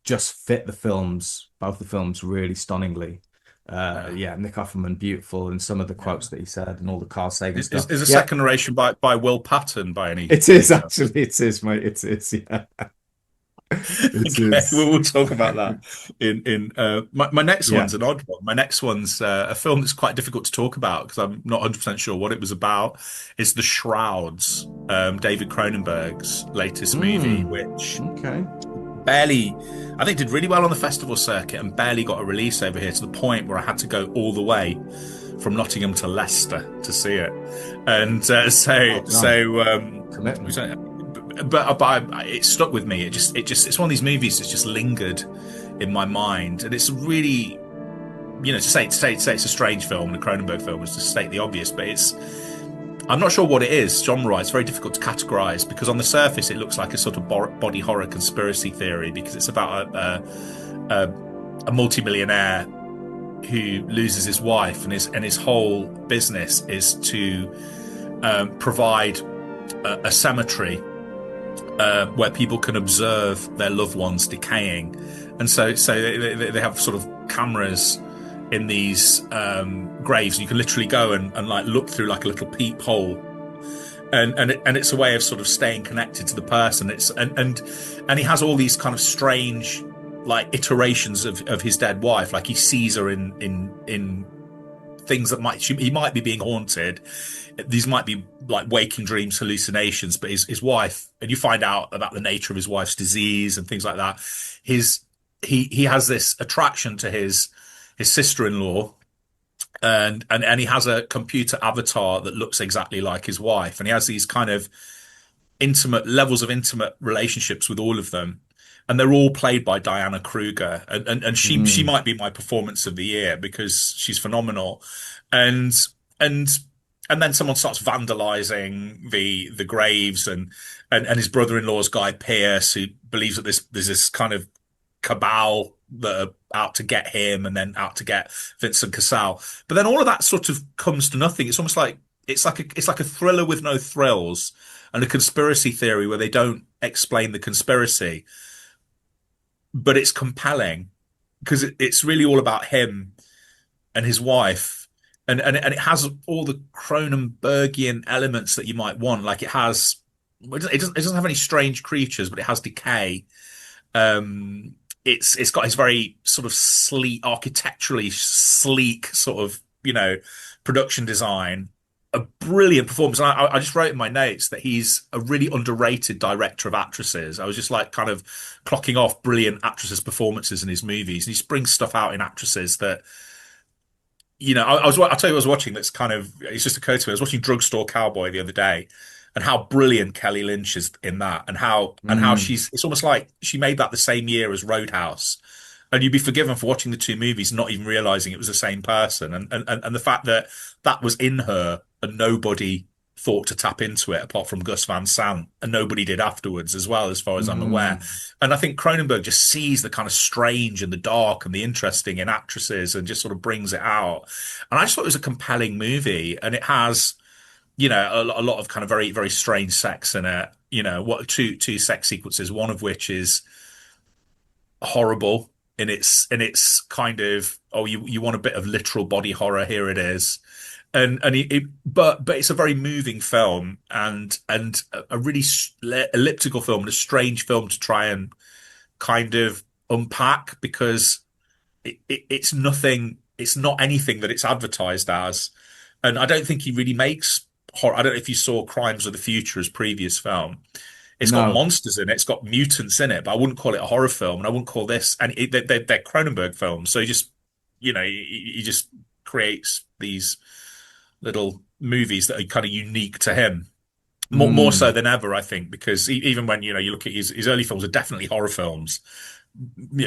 just fit both the films really stunningly. Nick Offerman, beautiful, and some of the quotes that he said, and all the Carl Sagan stuff. Is a second narration by Will Patton by any? It is actually. It is, mate. It's yeah. Okay, we'll talk about that in my next one's an odd one. My next one's a film that's quite difficult to talk about because I'm not 100% sure what it was about. It's The Shrouds, David Cronenberg's latest movie, which barely, I think, did really well on the festival circuit and barely got a release over here, to the point where I had to go all the way from Nottingham to Leicester to see it. And but it stuck with me. It's one of these movies that's just lingered in my mind, and it's really, to say it's a strange film, and a Cronenberg film, is to state the obvious, but I'm not sure what it is genre. It's very difficult to categorize, because on the surface it looks like a sort of body horror conspiracy theory, because it's about a multimillionaire who loses his wife, and his whole business is to provide a cemetery where people can observe their loved ones decaying, and so they have sort of cameras in these graves, and you can literally go and like look through like a little peephole, and it's a way of sort of staying connected to the person. And he has all these kind of strange like iterations of his dead wife, like he sees her in things that he might be being haunted. These might be like waking dreams, hallucinations, but his wife, and you find out about the nature of his wife's disease and things like that. He has this attraction to his sister-in-law, and he has a computer avatar that looks exactly like his wife, and he has these kind of intimate levels of intimate relationships with all of them, and they're all played by Diana Kruger, and she might be my performance of the year because she's phenomenal, and then someone starts vandalizing the graves, and his brother-in-law's Guy Pearce, who believes that there's this kind of cabal that are out to get him and then out to get Vincent Cassel. But then all of that sort of comes to nothing. It's almost like it's like a thriller with no thrills, and a conspiracy theory where they don't explain the conspiracy, but it's compelling because it's really all about him and his wife, and it has all the Cronenbergian elements that you might want. Like it doesn't have any strange creatures, but it has decay. It's got his very sort of sleek, architecturally sleek sort of, production design, a brilliant performance. And I just wrote in my notes that he's a really underrated director of actresses. I was just like kind of clocking off brilliant actresses' performances in his movies. And he springs stuff out in actresses that, I'll tell you what I was watching that's kind of, it's just occurred to me. I was watching Drugstore Cowboy the other day, and how brilliant Kelly Lynch is in that, and how it's almost like she made that the same year as Roadhouse, and you'd be forgiven for watching the two movies not even realizing it was the same person, and the fact that was in her and nobody thought to tap into it apart from Gus Van Sant, and nobody did afterwards as well, as far as I'm aware. And I think Cronenberg just sees the kind of strange and the dark and the interesting in actresses and just sort of brings it out. And I just thought it was a compelling movie, and it has, a lot of kind of very, very strange sex in it. Two sex sequences, one of which is horrible in its kind of, you want a bit of literal body horror, here it is. But it's a very moving film, and a really elliptical film, and a strange film to try and kind of unpack, because it's nothing, it's not anything that it's advertised as. And I don't think he really makes horror. I don't know if you saw Crimes of the Future, his previous film. It's got monsters in it. It's got mutants in it, but I wouldn't call it a horror film, and I wouldn't call this. And they're Cronenberg films, so he just creates these little movies that are kind of unique to him, more so than ever, I think, because even when you look at his early films are definitely horror films,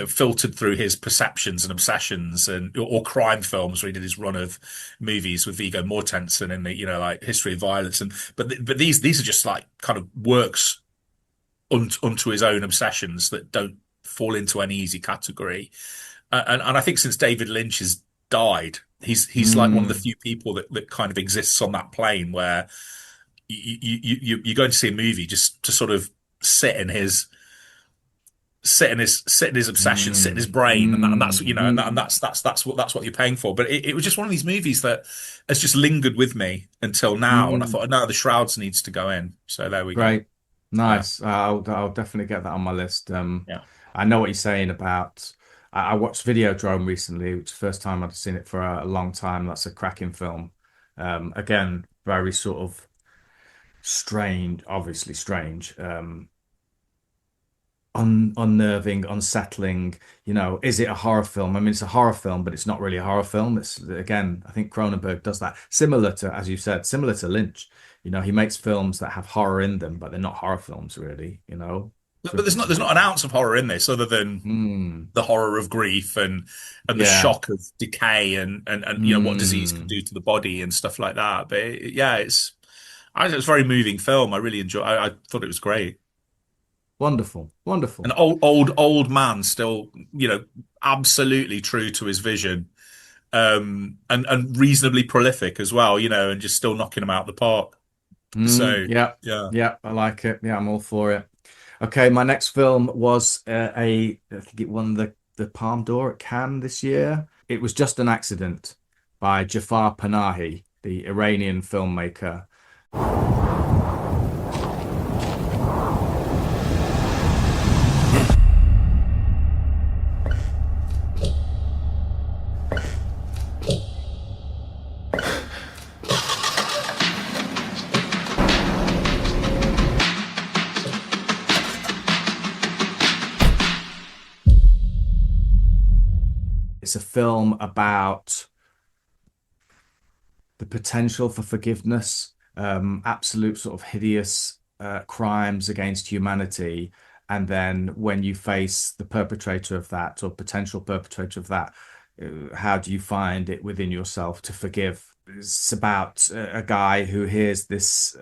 filtered through his perceptions and obsessions, or crime films where he did his run of movies with Viggo Mortensen in the like History of Violence, but these are just like kind of works unto his own obsessions that don't fall into any easy category. And I think since David Lynch has died, he's like one of the few people that kind of exists on that plane where you're going to see a movie just to sort of sit in his obsession, sit in his brain, and that's that's what you're paying for. But it was just one of these movies that has just lingered with me until now, and I thought, no, The Shrouds needs to go in. So there we go. Great, nice. Yeah. I'll definitely get that on my list. I know what you're saying about. I watched Videodrome recently, which is the first time I'd seen it for a long time. That's a cracking film. Again, very sort of strange, obviously strange. Unnerving, unsettling. Is it a horror film? I mean, it's a horror film, but it's not really a horror film. It's, again, I think Cronenberg does that, similar to, as you said, similar to Lynch. He makes films that have horror in them, but they're not horror films, really. But there's not an ounce of horror in this, other than the horror of grief and the shock of decay and what disease can do to the body and stuff like that. But it's a very moving film. I really enjoyed. I thought it was great. Wonderful. An old man, still, absolutely true to his vision, and reasonably prolific as well, and just still knocking him out the park. So yeah, I like it. Yeah, I'm all for it. Okay, my next film was I think it won the Palme d'Or at Cannes this year. It was Just an Accident by Jafar Panahi, the Iranian filmmaker. It's a film about the potential for forgiveness, absolute sort of hideous crimes against humanity. And then when you face the perpetrator of that or potential perpetrator of that, how do you find it within yourself to forgive? It's about a guy who hears this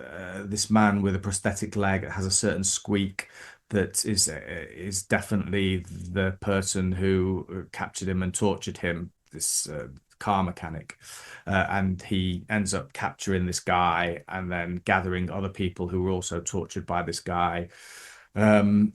man with a prosthetic leg that has a certain squeak that is definitely the person who captured him and tortured him, this car mechanic. And he ends up capturing this guy and then gathering other people who were also tortured by this guy. And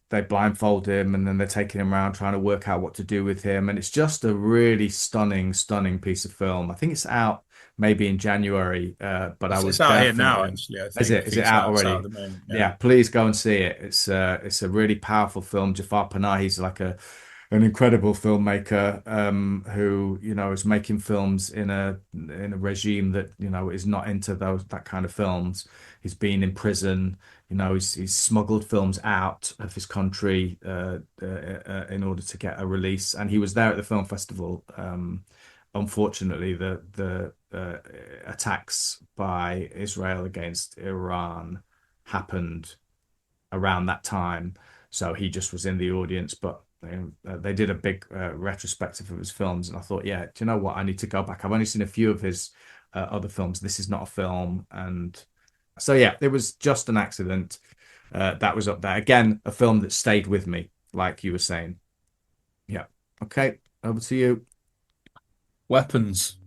they blindfold him and then they're taking him around trying to work out what to do with him. And it's just a really stunning, stunning piece of film. I think it's out maybe in January, but I would it's out here now, definitely. actually. I Is think. it? Is it out It's out already? at the moment. Yeah, please go and see it. It's a really powerful film. Jafar Panahi's like an incredible filmmaker who is making films in a regime that is not into that kind of films. He's been in prison. He's smuggled films out of his country in order to get a release, and he was there at the film festival. Unfortunately, the attacks by Israel against Iran happened around that time, so he just was in the audience. But they did a big retrospective of his films, and I thought, yeah, do you know what? I need to go back. I've only seen a few of his other films. This is not a film, and so yeah, it was just an accident. That was up there again, a film that stayed with me, like you were saying. Yeah. Okay, over to you. Weapons.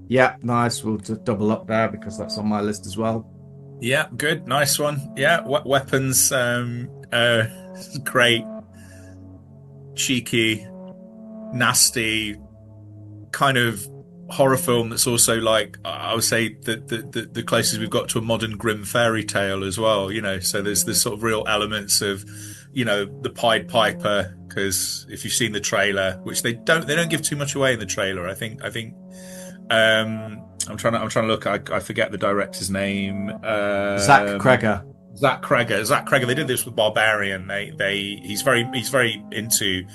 Yeah, nice. We'll just double up there because that's on my list as well. Yeah, good, nice one. Yeah, weapons. Great, cheeky, nasty, kind of horror film that's also like I would say the closest we've got to a modern grim fairy tale as well. So there's sort of real elements of the Pied Piper, because if you've seen the trailer, which they don't give too much away in the trailer. I think I'm trying to look. I forget the director's name. Zach Cregger. Zach Cregger. They did this with Barbarian. He's very into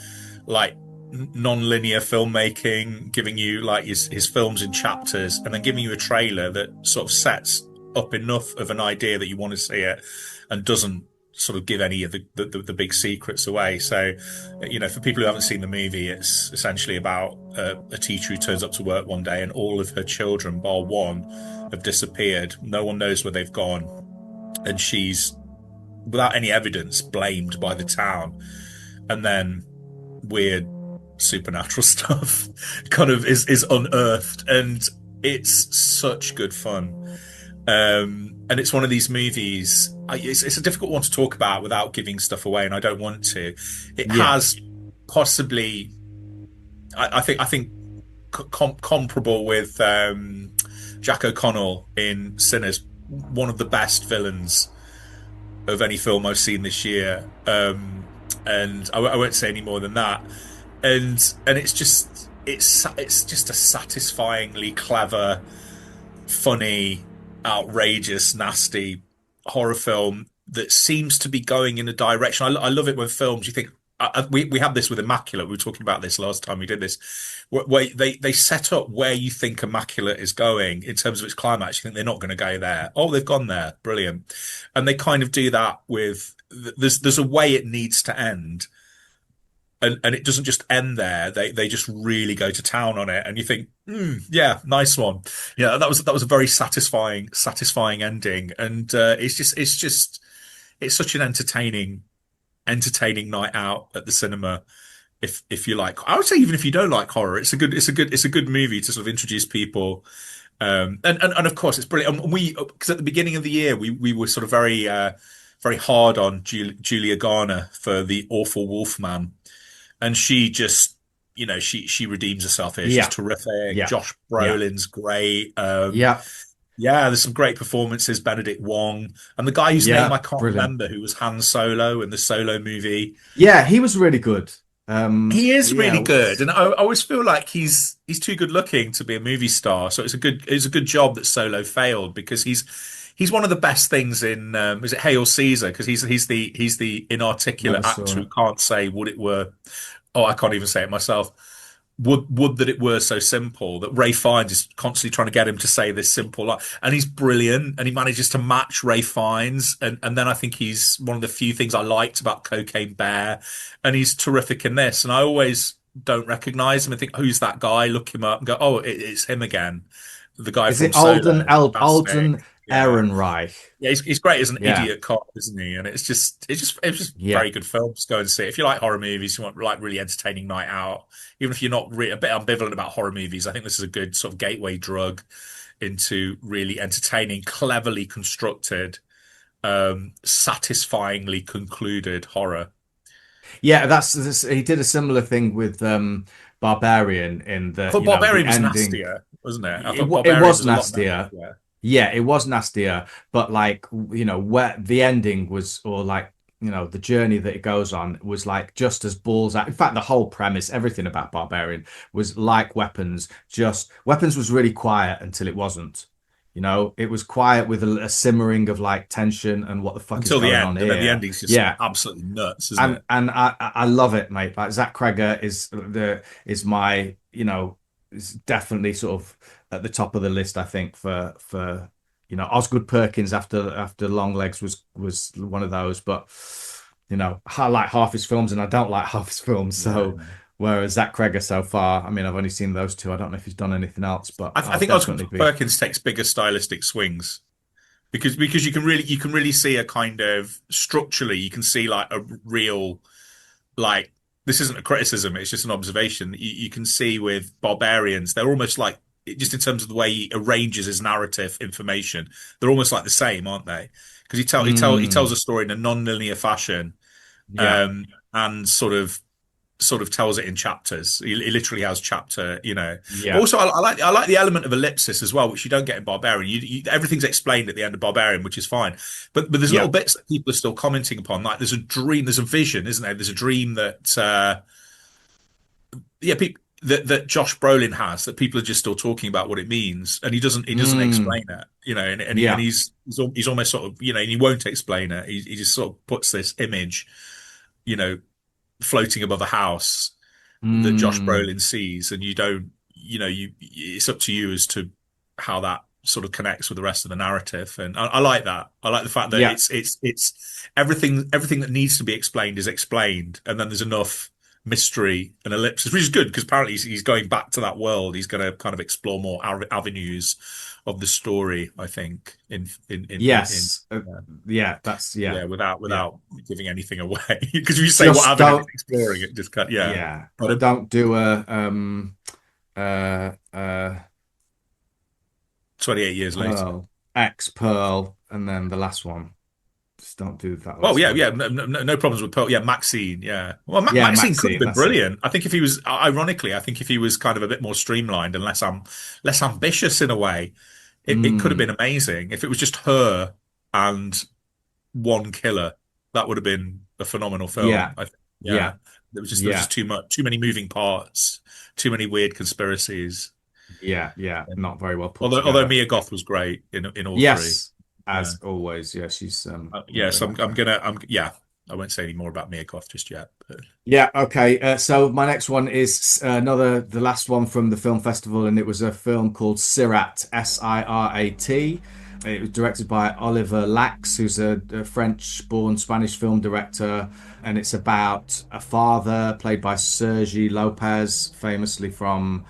like non-linear filmmaking, giving you like his films in chapters and then giving you a trailer that sort of sets up enough of an idea that you want to see it and doesn't sort of give any of the big secrets away. So, for people who haven't seen the movie, it's essentially about a teacher who turns up to work one day and all of her children, bar one, have disappeared. No one knows where they've gone. And she's, without any evidence, blamed by the town. And then weird supernatural stuff kind of is unearthed, and it's such good fun. And it's one of these movies, it's a difficult one to talk about without giving stuff away, and I don't want to. It has possibly, I think comparable with Jack O'Connell in Sinners, one of the best villains of any film I've seen this year. And I won't say any more than that. And it's just a satisfyingly clever, funny, outrageous, nasty horror film that seems to be going in a direction. I love it when films, you think, we had this with Immaculate. We were talking about this last time we did this, where they set up where you think Immaculate is going in terms of its climax. You think they're not going to go there. Oh, they've gone there. Brilliant. And they kind of do that with, there's a way it needs to end. And it doesn't just end there. They just really go to town on it, and you think, yeah, nice one. Yeah, that was a very satisfying ending, and it's such an entertaining night out at the cinema. If you like, I would say even if you don't like horror, it's a good movie to sort of introduce people. And of course it's brilliant. And because at the beginning of the year we were sort of very hard on Julia Garner for The Awful Wolfman. And she just, she redeems herself here. She's terrific. Yeah. Josh Brolin's great. Yeah, there's some great performances. Benedict Wong and the guy whose name I can't brilliant. remember, who was Han Solo in the Solo movie. Yeah, he was really good. He is really good, and I always feel like he's too good looking to be a movie star. So it's a good job that Solo failed, because he's one of the best things in is it Hail Caesar, because he's the inarticulate actor who can't say what it were. Oh, I can't even say it myself. would that it were so simple, that Ray Fiennes is constantly trying to get him to say this simple line, and he's brilliant, and he manages to match Ray Fiennes, and then I think he's one of the few things I liked about Cocaine Bear, and he's terrific in this, and I always don't recognize him. I think, who's that guy? Look him up and go, oh, it's him again, the guy Is from it Solo. Alden Yeah. Ehrenreich? Yeah, he's great as an Yeah. idiot cop, isn't he? And it's just Yeah. very good film. Just go and see it. If you like horror movies, you want like really entertaining night out. Even if you're not a bit ambivalent about horror movies, I think this is a good sort of gateway drug into really entertaining, cleverly constructed, satisfyingly concluded horror. Yeah, he did a similar thing with Barbarian in the I thought you know, the Barbarian was ending. nastier, wasn't it? I It, thought wa- it Barbarian was was a lot nastier. nastier. Yeah, it was nastier, but like, you know, where the ending was, or like, you know, the journey that it goes on was like just as balls out. In fact, the whole premise, everything about Barbarian was like Weapons. Just Weapons was really quiet until it wasn't. You know, it was quiet with a simmering of like tension and what the fuck Until is the going end, on and then the here. ending's just Yeah, absolutely nuts, isn't it? and I love it, mate. Like Zach Cregger is my, you know, is definitely sort of at the top of the list, I think, for you know, Osgood Perkins after Long Legs was one of those, but you know, I like half his films and I don't like half his films. So Yeah. whereas Zach Cregger so far, I mean, I've only seen those two. I don't know if he's done anything else, but I I'll think definitely Oscar be. Perkins takes bigger stylistic swings because you can really see a kind of structurally you can see like a real like this isn't a criticism, it's just an observation. You can see with Barbarians, they're almost like just in terms of the way he arranges his narrative information, they're almost like the same, aren't they? Because he tells Mm, a story in a non-linear fashion, yeah, um, and sort of tells it in chapters. He literally has chapter, you know. But yeah, also, I like the element of ellipsis as well, which you don't get in Barbarian. Everything's explained at the end of Barbarian, which is fine. But there's little yeah. bits that people are still commenting upon. Like there's a dream, there's a vision, isn't there? There's a dream that yeah, people that Josh Brolin has that people are just still talking about what it means, and he doesn't Mm, explain it, you know, and yeah, he's almost sort of, you know, and he won't explain it. He just sort of puts this image, you know, floating above a house that Josh mm, Brolin sees, and you don't, you know, it's up to you as to how that sort of connects with the rest of the narrative. And I like that. I like the fact that yeah. it's everything that needs to be explained is explained, and then there's enough mystery and ellipsis, which is good because apparently he's going back to that world. He's going to kind of explore more avenues of the story, I think, in Yes. Yeah, that's yeah. yeah, Yeah. without giving anything away. Because if you say what Just avenue don't it's exploring, it just cut. Yeah, yeah. but Don't do a uh 28 years later. Pearl and then the last one. Just don't do that Well, last yeah, one. yeah, no problems with Pearl. Yeah, Maxine. Yeah, well, Yeah, Maxine could have Maxine, been that's it. brilliant. I think if he was, ironically, I think if he was kind of a bit more streamlined and less ambitious in a way, it could have been Mm, amazing. If it was just her and one killer, that would have been a phenomenal film. yeah, I think. Yeah, yeah, there was yeah, just too many moving parts, too many weird conspiracies. yeah. Not very well put Although together. Mia Goth was great in all three. Yes, Yeah. as always. Yeah, she's Yeah, really so like her. yeah, I won't say any more about Mia Goth just yet. But Yeah, okay. So my next one is the last one from the film festival, and it was a film called Sirat, Sirat. It was directed by Oliver Lax, who's a French-born Spanish film director, and it's about a father played by Sergi Lopez, famously from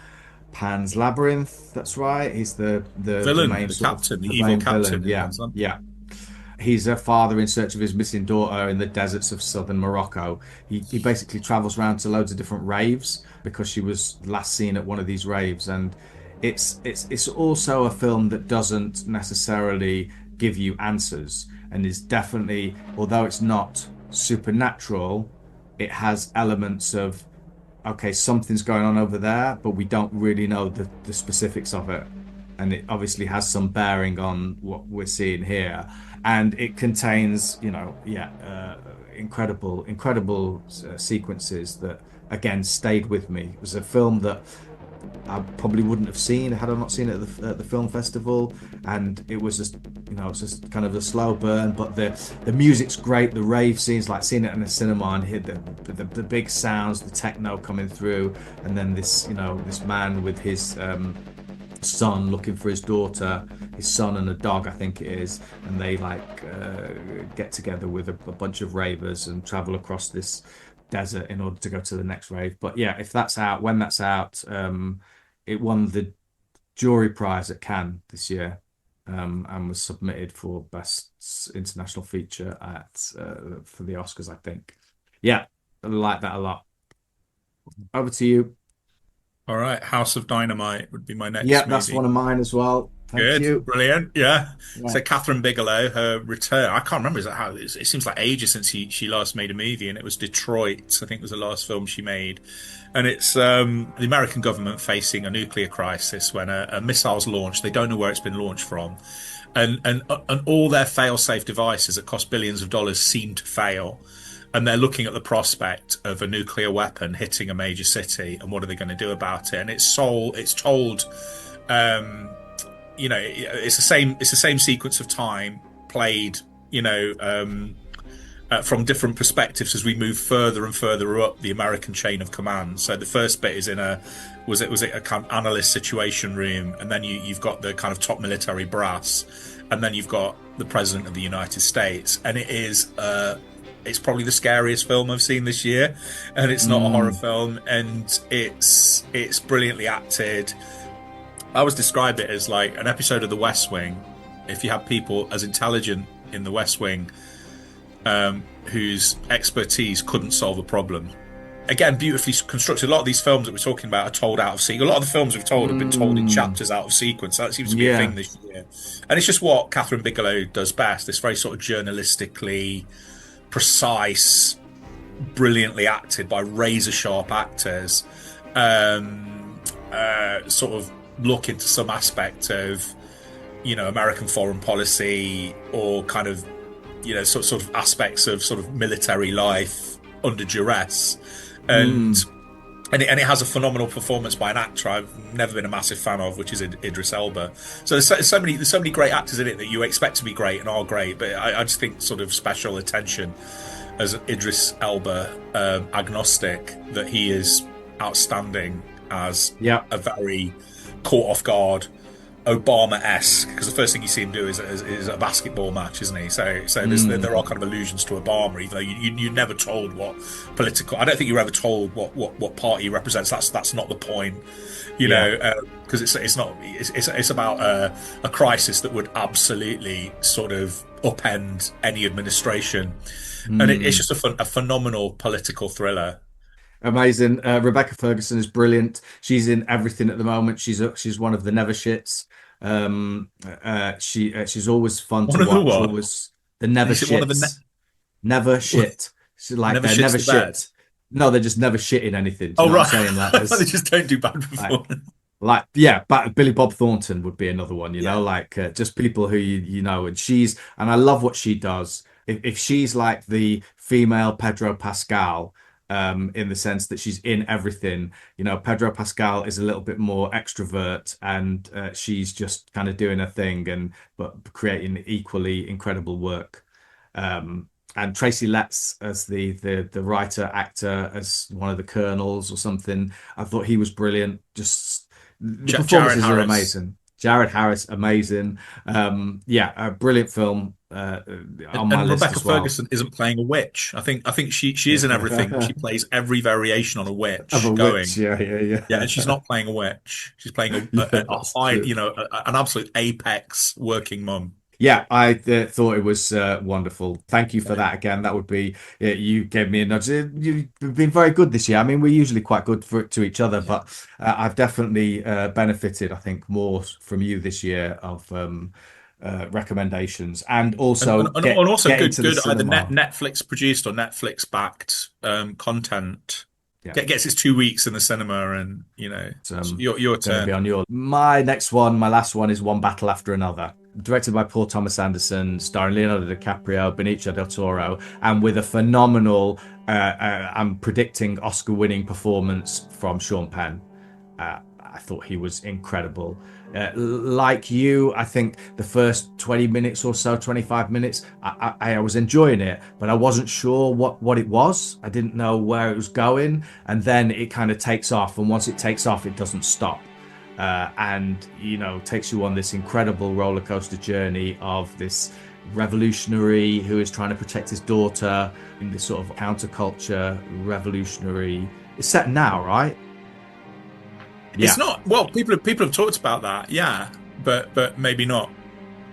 Pan's Labyrinth. That's right. He's the villain, main the sort of captain, the the evil main villain. captain in Yeah, Pan's Labyrinth. yeah. He's a father in search of his missing daughter in the deserts of southern Morocco. He basically travels around to loads of different raves because she was last seen at one of these raves, and it's also a film that doesn't necessarily give you answers, and is definitely, although it's not supernatural, it has elements of, okay, something's going on over there, but we don't really know the specifics of it. And it obviously has some bearing on what we're seeing here. And it contains, you know, yeah, incredible sequences that, again, stayed with me. It was a film that I probably wouldn't have seen had I not seen it at the film festival. And it was just, it's just kind of a slow burn, but the music's great. The rave scenes, like seeing it in the cinema and hear the big sounds, the techno coming through, and then this man with his son looking for his daughter, his son and a dog, I think it is, and they get together with a bunch of ravers and travel across this desert in order to go to the next rave. But yeah, when that's out, it won the jury prize at Cannes this year, and was submitted for best international feature for the Oscars, I think. Yeah, I like that a lot. Over to you. All right, House of Dynamite would be my next Yeah, movie. that's one of mine as well. Thank you. Brilliant. Yeah. Right. So Catherine Bigelow, her return. I can't remember it seems like ages since she last made a movie, and it was Detroit. I think was the last film she made, and it's the American government facing a nuclear crisis when a missile's launched. They don't know where it's been launched from, and all their fail-safe devices that cost billions of dollars seem to fail. And they're looking at the prospect of a nuclear weapon hitting a major city, and what are they going to do about it? And it's told, it's the same sequence of time played, from different perspectives as we move further and further up the American chain of command. So the first bit is in a kind of analyst situation room, and then you've got the kind of top military brass, and then you've got the president of the United States, and it is it's probably the scariest film I've seen this year, and it's not a horror film, and it's brilliantly acted. I always describe it as like an episode of The West Wing. If you have people as intelligent in The West Wing, whose expertise couldn't solve a problem. Again, beautifully constructed. A lot of these films that we're talking about are told out of sequence. A lot of the films we've told have been told in chapters out of sequence. That seems to be a thing this year. And it's just what Catherine Bigelow does best. This very sort of journalistically precise, brilliantly acted by razor-sharp actors, sort of look into some aspect of, American foreign policy, or kind of, sort of aspects of sort of military life under duress, and it has a phenomenal performance by an actor I've never been a massive fan of, which is Idris Elba. So there's so many great actors in it that you expect to be great and are great, but I just think sort of special attention as Idris Elba agnostic, that he is outstanding as a very caught off guard Obama-esque, because the first thing you see him do is a basketball match, isn't he? So there are kind of allusions to Obama, even though you're never told what political. I don't think you're ever told what party he represents. That's not the point, because it's about a crisis that would absolutely sort of upend any administration, and it's just a phenomenal political thriller. Amazing. Rebecca Ferguson is brilliant. She's in everything at the moment. She's one of the never shits. She's always fun to watch. Always the never shits. Never shit. She's like they're never shit. No, they're just never shit in anything. Oh, right. What I'm saying? Like, they just don't do bad performance. Billy Bob Thornton would be another one. Just people who and I love what she does. If she's like the female Pedro Pascal, in the sense that she's in everything. Pedro Pascal is a little bit more extrovert, and she's just kind of doing her thing, but creating equally incredible work. And Tracy Letts as the writer actor, as one of the colonels or something. I thought he was brilliant. Just the performances are amazing. Jared Harris, amazing. A brilliant film. On my list Rebecca as well. Ferguson isn't playing a witch. I think she is in everything. She plays every variation on a witch. Witch. Yeah. And she's not playing a witch. She's playing a high, an absolute apex working mum. Yeah, I thought it was wonderful. Thank you for that again. That would be you gave me a nudge. You've been very good this year. I mean, we're usually quite good to each other, but I've definitely benefited, I think, more from you this year of recommendations, and also good either Netflix produced or Netflix backed content. Gets its 2 weeks in the cinema, and your turn. Be on my last one is One Battle After Another, directed by Paul Thomas Anderson, starring Leonardo DiCaprio, Benicio del Toro, and with a phenomenal I'm predicting Oscar-winning performance from Sean Penn. I thought he was incredible. Like you, I think the first 20 minutes or so, 25 minutes, I was enjoying it, but I wasn't sure what it was. I didn't know where it was going. And then it kind of takes off. And once it takes off, it doesn't stop. And, you know, takes you on this incredible roller coaster journey of this revolutionary who is trying to protect his daughter in this sort of counterculture revolutionary. It's set now, right? It's not. Well, people have talked about that, yeah, but maybe not.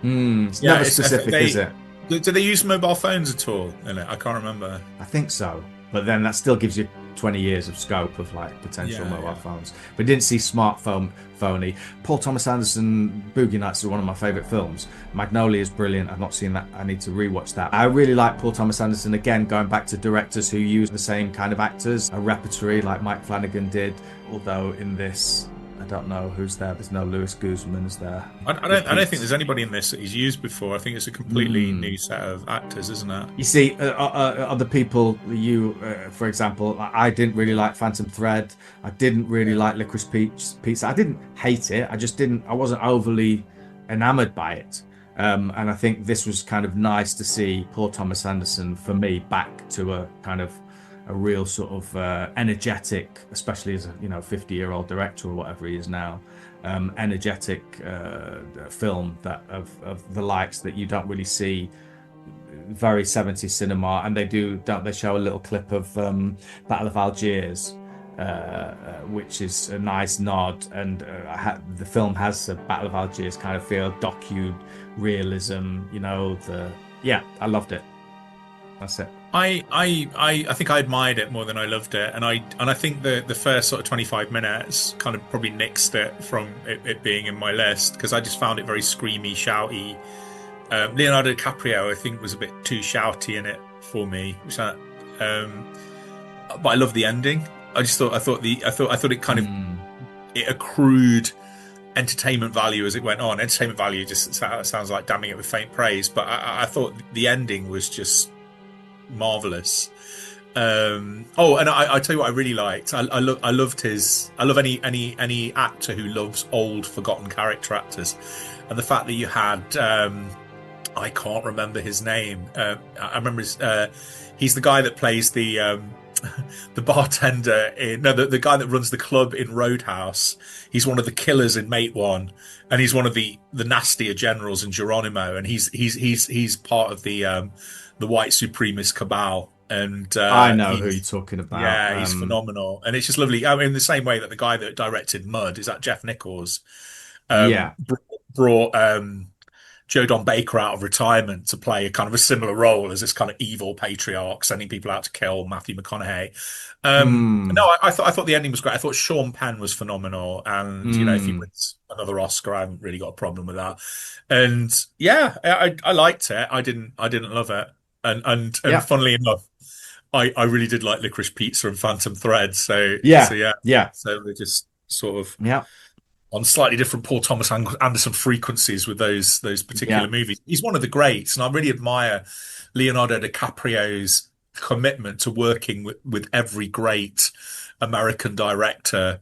It's never specific, is it? Do they use mobile phones at all in it? I can't remember. I think so, but then that still gives you 20 years of scope of like potential mobile phones. But didn't see smartphone phony. Paul Thomas Anderson Boogie Nights is one of my favourite films. Magnolia is brilliant. I've not seen that. I need to rewatch that. I really like Paul Thomas Anderson, again, going back to directors who use the same kind of actors, a repertory like Mike Flanagan did, although in this, I don't know who's there. There's no Louis Guzman, is there? I don't think there's anybody in this that he's used before. I think it's a completely new set of actors, isn't it? You see, other people, for example, I didn't really like Phantom Thread. I didn't really like Licorice Pizza. I didn't hate it. I wasn't overly enamored by it. And I think this was kind of nice to see Paul Thomas Anderson, for me, back to a kind of a real sort of energetic, especially as a 50-year-old director or whatever he is now, energetic film that of the likes that you don't really see, very 70s cinema. And they show a little clip of Battle of Algiers, which is a nice nod, and the film has a Battle of Algiers kind of feel, docu-realism, I loved it. That's it. I think I admired it more than I loved it, and I think the first sort of 25 minutes kind of probably nixed it from it being in my list, because I just found it very screamy, shouty. Leonardo DiCaprio, I think, was a bit too shouty in it for me, but I love the ending. I thought it kind of it accrued entertainment value as it went on. Entertainment value just sounds like damning it with faint praise, but I thought the ending was just marvelous. And I tell you what I really liked. I loved any actor who loves old forgotten character actors, and the fact that you had I can't remember his name. I remember he's the guy that plays the bartender the guy that runs the club in Roadhouse. He's one of the killers in Mate One, and he's one of the nastier generals in Geronimo, and he's part of the white supremacist cabal. And I know who you're talking about. Yeah, he's phenomenal, and it's just lovely. I mean, in the same way that the guy that directed Mud, is that Jeff Nichols? Brought Joe Don Baker out of retirement to play a kind of a similar role as this kind of evil patriarch sending people out to kill Matthew McConaughey. No, I thought the ending was great. I thought Sean Penn was phenomenal, and if he wins another Oscar, I haven't really got a problem with that. And yeah, I liked it. I didn't love it, and funnily enough, I really did like Licorice Pizza and Phantom Thread. So they're just sort of on slightly different Paul Thomas Anderson frequencies with those particular movies. He's one of the greats, and I really admire Leonardo DiCaprio's commitment to working with every great American director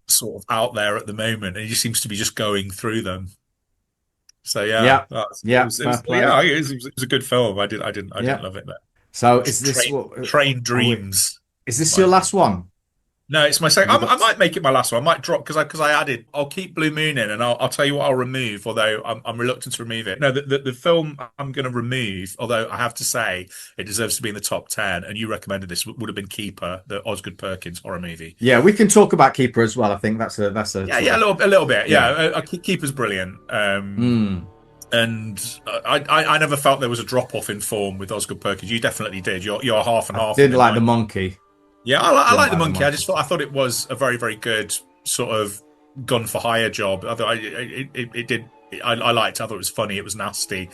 sort of out there at the moment, and he seems to be just going through them. So it was a good film. I didn't love it, but so is this Train Dreams? Is this your last one? No, it's my second. I might make it my last one. I might drop because I added. I'll keep Blue Moon in, and I'll tell you what I'll remove. Although I'm reluctant to remove it. No, the film I'm going to remove. Although I have to say it deserves to be in the top 10. And you recommended this would have been Keeper, the Osgood Perkins horror movie. Yeah, we can talk about Keeper as well. I think that's a a little bit. Yeah, Keeper's brilliant. And I never felt there was a drop off in form with Osgood Perkins. You definitely did. You're half and half. Didn't like the monkey. Yeah, I like the monkey. I thought it was a very, very good sort of gun for hire job. I thought I liked it. I thought it was funny. It was nasty.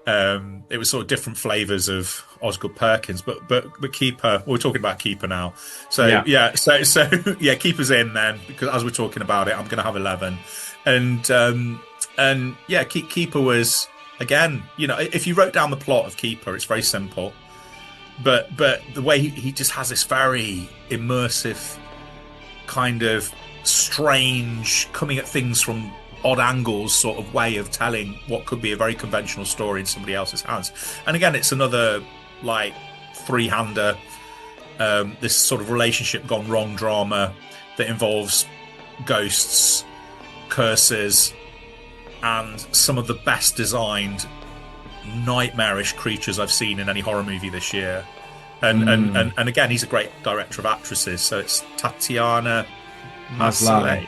It was sort of different flavors of Osgood Perkins, but Keeper. We're talking about Keeper now. So Keeper's in then, because as we're talking about it, I'm going to have 11, and Keeper was, again, if you wrote down the plot of Keeper, it's very simple. But the way he just has this very immersive kind of strange, coming at things from odd angles sort of way of telling what could be a very conventional story in somebody else's hands. And again, it's another like three-hander, this sort of relationship gone wrong drama that involves ghosts, curses, and some of the best designed nightmarish creatures I've seen in any horror movie this year. And again, he's a great director of actresses. So it's Tatiana Maslany.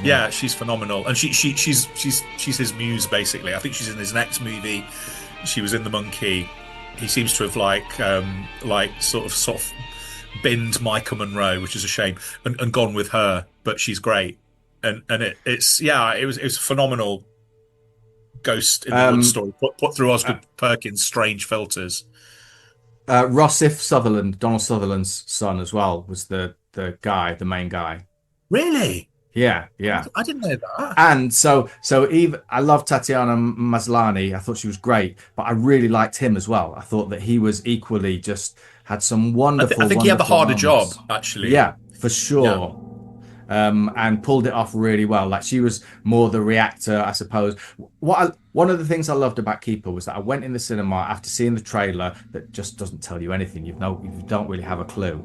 Yeah, she's phenomenal, and she's his muse basically. I think she's in his next movie. She was in The Monkey. He seems to have like sort of binned Micah Monroe, which is a shame, and gone with her. But she's great, and it was a phenomenal ghost in the woods story put through Osgood Perkins' strange filters. Rossif Sutherland, Donald Sutherland's son as well, was the main guy. Really? Yeah. I didn't know that. And so even I love Tatiana Maslany. I thought she was great, but I really liked him as well. I thought that he was equally just had some wonderful. I think he had the harder moments. job, actually. Yeah, for sure. Yeah. And pulled it off really well. Like she was more the reactor, I suppose. One of the things I loved about Keeper was that I went in the cinema after seeing the trailer that just doesn't tell you anything. You don't really have a clue.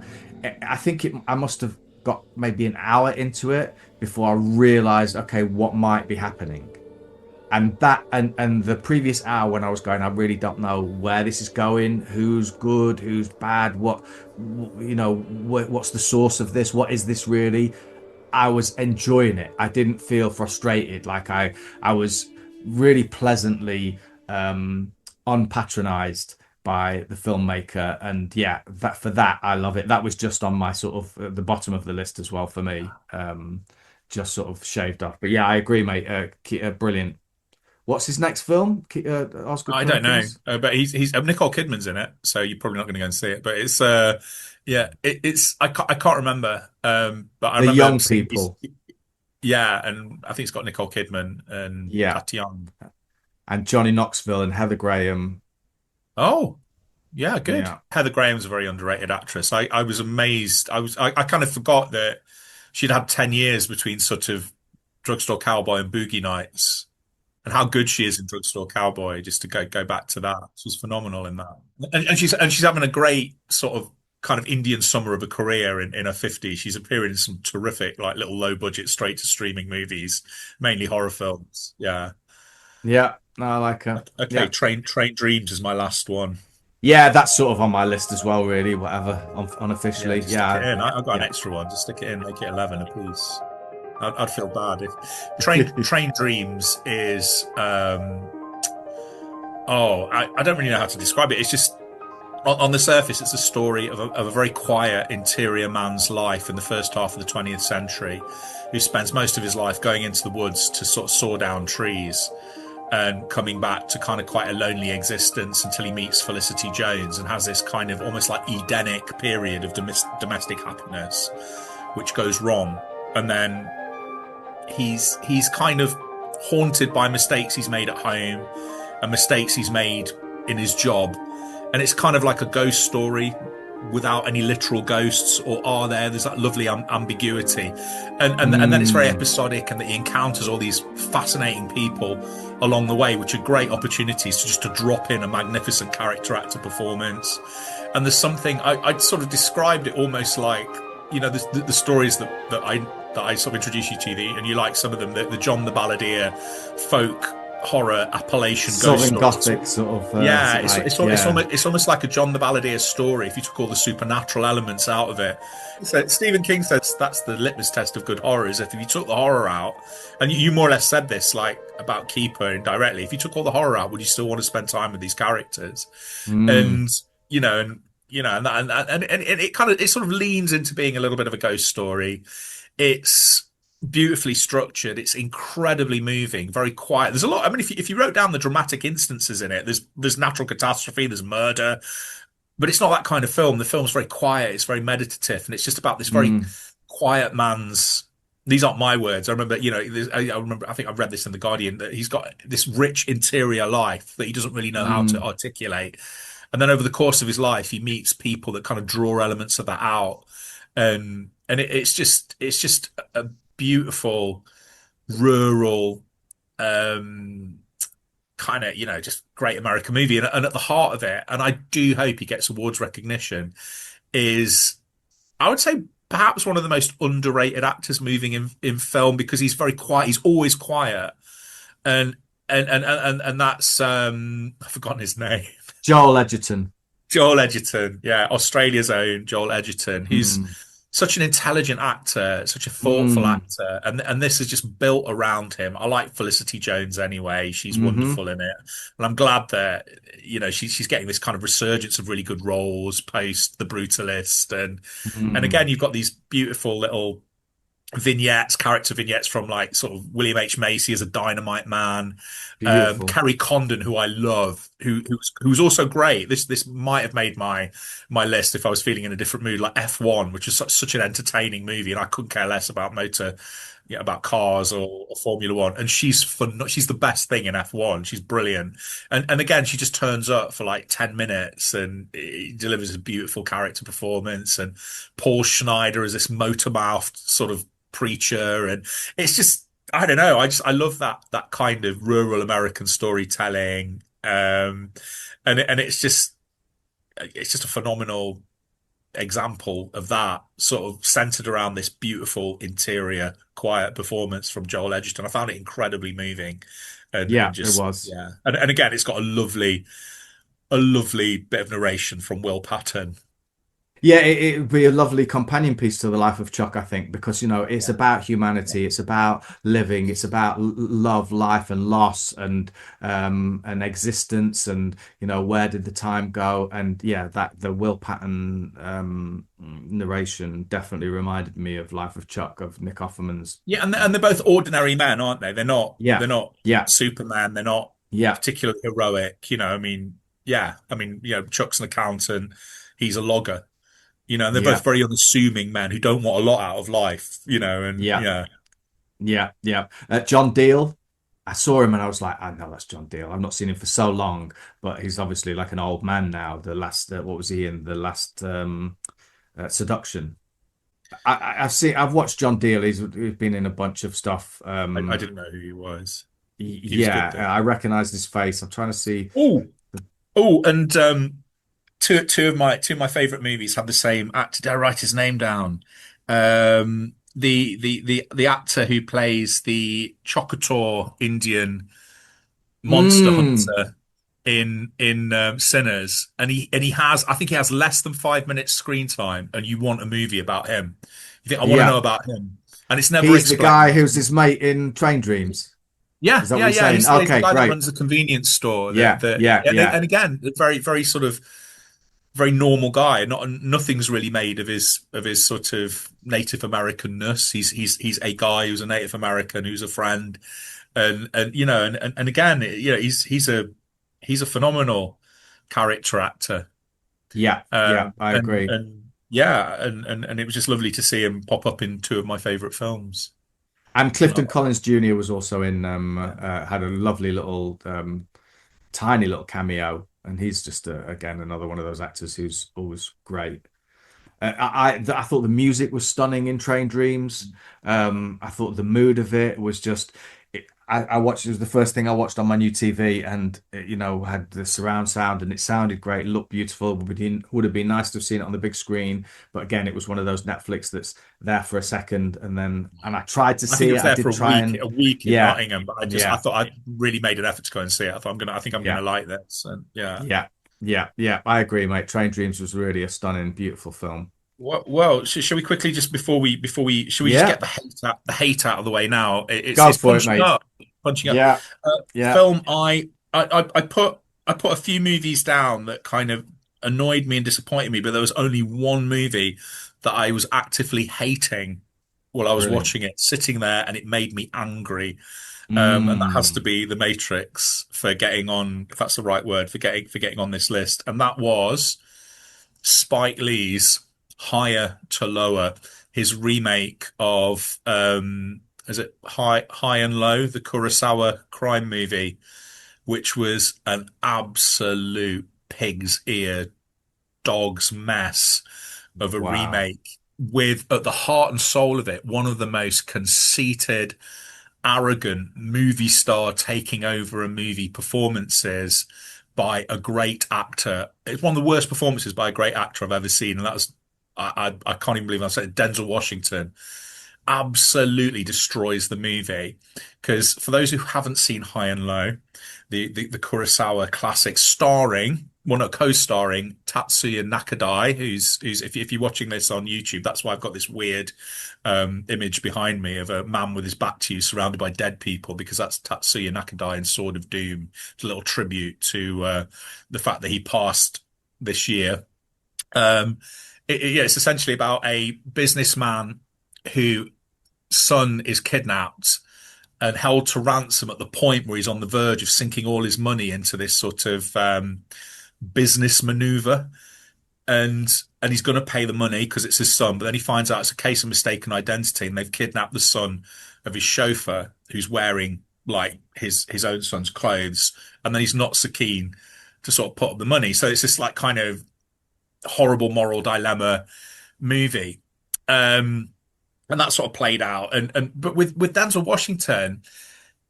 I think I must have got maybe an hour into it before I realized, okay, what might be happening. And that and the previous hour when I was going, I really don't know where this is going, who's good, who's bad, what's the source of this, what is this really? I was enjoying it. I didn't feel frustrated. Like I was really pleasantly unpatronized by the filmmaker, and for that I love it. That was just on my sort of the bottom of the list as well for me, just sort of shaved off. But yeah, I agree, mate. Brilliant. What's his next film? Oscar I don't know, but he's Nicole Kidman's in it, so you're probably not going to go and see it. But it's it's I can't remember, but I remember young people. And I think it's got Nicole Kidman and Tatiana and Johnny Knoxville and Heather Graham. Oh, yeah, good. Yeah. Heather Graham's a very underrated actress. I was amazed. I kind of forgot that she'd had 10 years between sort of Drugstore Cowboy and Boogie Nights, and how good she is in Drugstore Cowboy. Just to go back to that, she's phenomenal in that, and she's having a great sort of kind of Indian summer of a career in her 50s. She's appearing in some terrific, like little low budget, straight to streaming movies, mainly horror films. Yeah. Yeah. No, I like her. Okay. Yeah. Train Dreams is my last one. Yeah, that's sort of on my list as well, really, whatever, unofficially. Yeah. I've got an extra one. Just stick it in, make it 11 apiece. I'd feel bad if Train Dreams is I don't really know how to describe it. It's just on the surface, it's a story of a very quiet interior man's life in the first half of the 20th century, who spends most of his life going into the woods to sort of saw down trees and coming back to kind of quite a lonely existence until he meets Felicity Jones and has this kind of almost like Edenic period of domestic happiness, which goes wrong. And then he's kind of haunted by mistakes he's made at home and mistakes he's made in his job. And it's kind of like a ghost story without any literal ghosts, or are there? There's that lovely ambiguity. And then it's very episodic, and that he encounters all these fascinating people along the way, which are great opportunities to drop in a magnificent character actor performance. And there's something, I'd sort of described it almost like, the stories that I sort of introduce you to, and you like some of them, the John the Balladeer folk horror Appalachian Southern ghost Gothic sort of. It's almost like a John the Balladeer story if you took all the supernatural elements out of it. So Stephen King says that's the litmus test of good horror, is if you took the horror out, and you more or less said this like about Keeper indirectly, if you took all the horror out, would you still want to spend time with these characters? And it sort of leans into being a little bit of a ghost story. It's beautifully structured. It's incredibly moving, very quiet. There's a lot. I mean, if you wrote down the dramatic instances in it, there's natural catastrophe, there's murder, but it's not that kind of film. The film's very quiet. It's very meditative, and it's just about this very quiet man's. These aren't my words. I remember, I think I read this in The Guardian, that he's got this rich interior life that he doesn't really know how to articulate. And then over the course of his life, he meets people that kind of draw elements of that out. And it's just a beautiful rural kind of, just great American movie. And at the heart of it, and I do hope he gets awards recognition, is, I would say, perhaps one of the most underrated actors moving in film, because he's very quiet. He's always quiet. And that's I've forgotten his name. Joel Edgerton. Joel Edgerton, yeah, Australia's own Joel Edgerton, who's Mm. such an intelligent actor, such a thoughtful Mm. actor, and this is just built around him. I like Felicity Jones anyway; she's Hmm. wonderful in it, and I'm glad that she's getting this kind of resurgence of really good roles post The Brutalist, and Mm. again you've got these beautiful little character vignettes from like sort of William H. Macy as a dynamite man, Beautiful. Kerry Condon, who I love, who's also great. This might have made my list if I was feeling in a different mood, like F1, which is such an entertaining movie, and I couldn't care less about about cars or Formula One. And she's fun. She's the best thing in F1. She's brilliant. And again, she just turns up for like 10 minutes and delivers a beautiful character performance. And Paul Schneider is this motor mouthed sort of preacher, and it's just, I don't know, I love that kind of rural American storytelling, and it's just a phenomenal example of that, sort of centered around this beautiful interior quiet performance from Joel Edgerton. I found it incredibly moving, and Yeah, it just, was. yeah, and again it's got a lovely bit of narration from Will Patton. Yeah, it would be a lovely companion piece to the life of Chuck, I think, because it's Yeah. about humanity, it's about living, it's about love, life, and loss, and existence, and where did the time go? And yeah, that the Will Patton narration definitely reminded me of Life of Chuck of Nick Offerman's. Yeah, and they're both ordinary men, aren't they? They're not Yeah, they're not yeah, Superman. They're not yeah, particularly heroic. I mean, yeah, I mean, Chuck's an accountant. He's a logger. And they're yeah, both very unassuming men who don't want a lot out of life. And yeah, yeah, yeah, yeah. John Deal. I saw him and I was like, I know that's John Deal. I've not seen him for so long, but he's obviously like an old man now. The last, what was he in? The last Seduction. I've watched John Deal. He's been in a bunch of stuff. I didn't know who he was. He was good Yeah, though. I recognized his face. I'm trying to see. Oh, oh, and two of my favorite movies have the same actor. Did I write his name down? The actor who plays the Choctaw Indian monster Mm, hunter in Sinners, and he has, I think he has less than 5 minutes screen time, and you want a movie about him. You think, I want to know yeah, about him, and it's never he's the explained. guy who's his mate in Train Dreams. Yeah, Is that what yeah, you're yeah. saying? He's the Okay, guy that great. runs the convenience store. Yeah, yeah, And, yeah, and again, very, very sort of very normal guy. Nothing's really made of his sort of Native Americanness. He's a guy who's a Native American who's a friend, and again, he's a phenomenal character actor. yeah, yeah. I agree. And yeah, and it was just lovely to see him pop up in two of my favorite films. And And Clifton Collins Jr. was also in. yeah. Had a lovely little, tiny little cameo, and he's just again another one of those actors who's always great. I thought the music was stunning in Train Dreams. I thought the mood of it was just. I watched. It was the first thing I watched on my new TV, and it, had the surround sound, and it sounded great, it looked beautiful. Would have been nice to have seen it on the big screen, but again, it was one of those Netflix that's there for a second, and I tried to I think see it it. was I there for did try and a week in yeah, Nottingham, but I yeah, thought I really made an effort to go and see it. I think I'm yeah, gonna like this, and yeah. yeah, yeah, yeah. I agree, mate. Train Dreams was really a stunning, beautiful film. Well, shall we quickly just before we should we just Yeah, get the hate out of the way now? go It's for it, punching mate. up, punching up. Yeah, yeah. Film. I put a few movies down that kind of annoyed me and disappointed me, but there was only one movie that I was actively hating while I was Brilliant. watching it, sitting there, and it made me angry. And that has to Mm, be The Matrix for getting on, if that's the right word, for getting on this list. And that was Spike Lee's Higher to Lower, his remake of is it High and Low, the Kurosawa crime movie, which was an absolute pig's ear dog's mess of a wow. remake. with at the heart and soul of it, one of the most conceited, arrogant movie star taking over a movie performances by a great actor. It's one of the worst performances by a great actor I've ever seen, and that was I can't even believe I said it. Denzel Washington absolutely destroys the movie because for those who haven't seen High and Low, the Kurosawa classic starring, well, not co-starring Tatsuya Nakadai, who's if you're watching this on YouTube, that's why I've got this weird image behind me of a man with his back to you surrounded by dead people, because that's Tatsuya Nakadai in Sword of Doom. It's a little tribute to the fact that he passed this year. It's essentially about a businessman whose son is kidnapped and held to ransom at the point where he's on the verge of sinking all his money into this sort of business maneuver, and he's going to pay the money because it's his son, but then he finds out it's a case of mistaken identity and they've kidnapped the son of his chauffeur who's wearing like his own son's clothes, and then he's not so keen to sort of put up the money. So it's this like kind of horrible moral dilemma movie. And that sort of played out. But with Denzel Washington,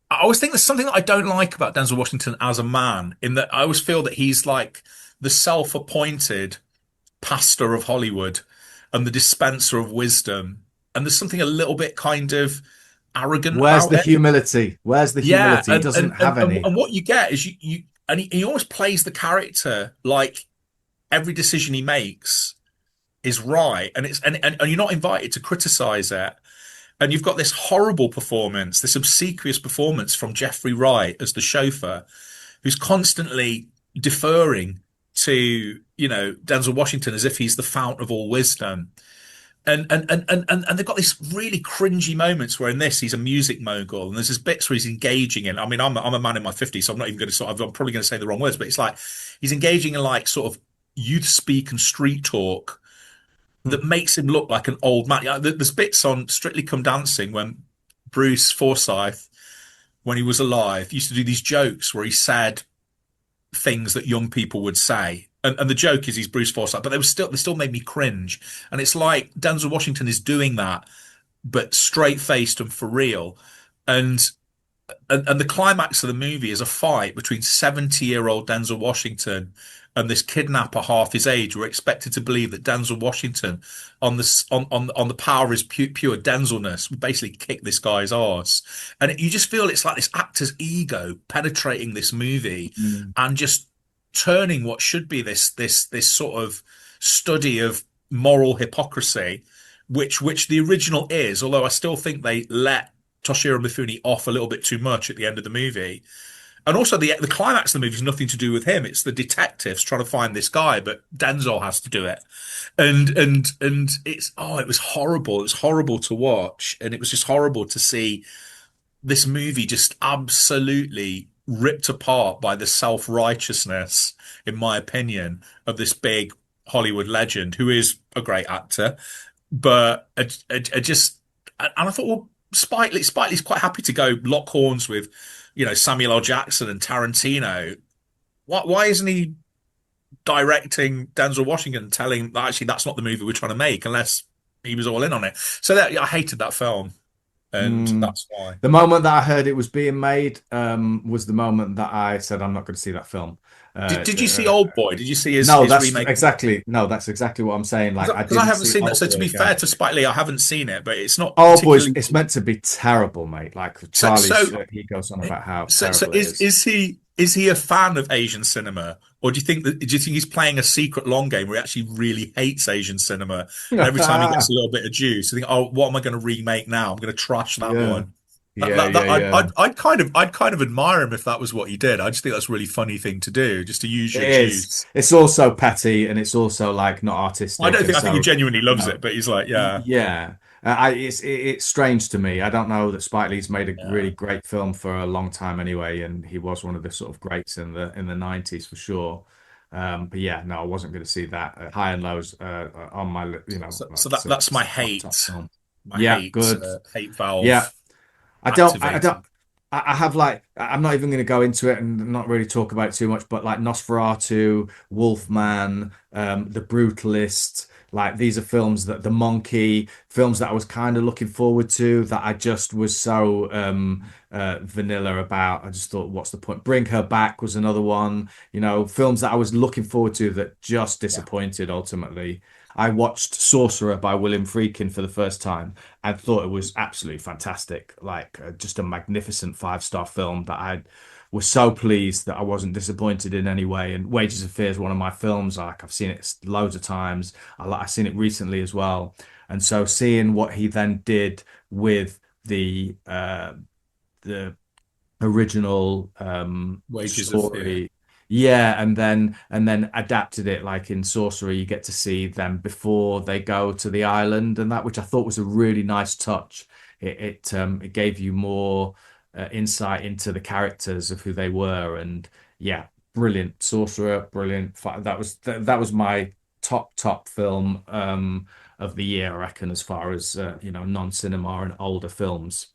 I always think there's something that I don't like about Denzel Washington as a man, in that I always feel that he's like the self-appointed pastor of Hollywood and the dispenser of wisdom. And there's something a little bit kind of arrogant Where's about the it. humility? Where's the humility? He doesn't have any. And what you get is he always plays the character like every decision he makes is right, and you're not invited to criticize it. And you've got this horrible performance, this obsequious performance from Jeffrey Wright as the chauffeur, who's constantly deferring to, Denzel Washington as if he's the fount of all wisdom. And they've got these really cringy moments where in this he's a music mogul, and there's this bits where he's engaging in. I mean, I'm a man in my 50s, so I'm not even going to I'm probably going to say the wrong words, but it's like he's engaging in like sort of youth speak and street talk that makes him look like an old man. There's bits on Strictly Come Dancing when Bruce Forsyth, when he was alive, used to do these jokes where he said things that young people would say. And the joke is he's Bruce Forsyth, but they still made me cringe. And it's like Denzel Washington is doing that, but straight-faced and for real. And the climax of the movie is a fight between 70-year-old Denzel Washington and this kidnapper half his age. We're expected to believe that Denzel Washington, on the power of his pure Denzelness, would basically kick this guy's arse. And you just feel it's like this actor's ego penetrating this movie and just turning what should be this sort of study of moral hypocrisy, which the original is. Although I still think they let Toshiro Mifune off a little bit too much at the end of the movie. And also the climax of the movie is nothing to do with him. It's the detectives trying to find this guy, but Denzel has to do it. And it was horrible. It was horrible to watch. And it was just horrible to see this movie just absolutely ripped apart by the self-righteousness, in my opinion, of this big Hollywood legend who is a great actor. But I thought, well, Spike Lee's quite happy to go lock horns with, Samuel L. Jackson and Tarantino. Why isn't he directing Denzel Washington, telling that actually that's not the movie we're trying to make, unless he was all in on it? So I hated that film, and that's why. The moment that I heard it was being made was the moment that I said I'm not going to see that film. Did you see Old Boy? Did you see his remake? That's exactly what I'm saying. Like, because I haven't seen that. So to be fair to Spike Lee, I haven't seen it, but it's not. Old Boy, it's meant to be terrible, mate. Like Charlie, he goes on about how terrible it is. Is he a fan of Asian cinema, or do you think he's playing a secret long game where he actually really hates Asian cinema? And every time he gets a little bit of juice, I think, oh, what am I going to remake now? I'm going to trash that one. I'd kind of admire him if that was what he did. I just think that's a really funny thing to do, just to use your juice. It's also petty, and it's also like not artistic. I think he genuinely loves it, but he's like, yeah. It's strange to me. I don't know that Spike Lee's made a really great film for a long time anyway, and he was one of the sort of greats in the 90s for sure. But yeah, no, I wasn't going to see that. High and Lows on my, So that's my hate. Hate valve. I don't I have like I'm not even going to go into it and not really talk about it too much, but like Nosferatu, Wolfman, The Brutalist, like these are films that The Monkey, films that I was kind of looking forward to that I just was so vanilla about. I just thought, what's the point? Bring Her Back was another one, films that I was looking forward to that just Yeah. disappointed ultimately. I watched Sorcerer by William Friedkin for the first time and thought it was absolutely fantastic. Like just a magnificent five-star film that I was so pleased that I wasn't disappointed in any way. And Wages of Fear is one of my films. Like I've seen it loads of times. I've seen it recently as well. And so seeing what he then did with the original Wages of Fear. story. Yeah, and then adapted it like in Sorcery, you get to see them before they go to the island and that, which I thought was a really nice touch. It gave you more insight into the characters of who they were, and yeah, brilliant. Sorcerer, brilliant. That was my top film of the year, I reckon, as far as non-cinema and older films.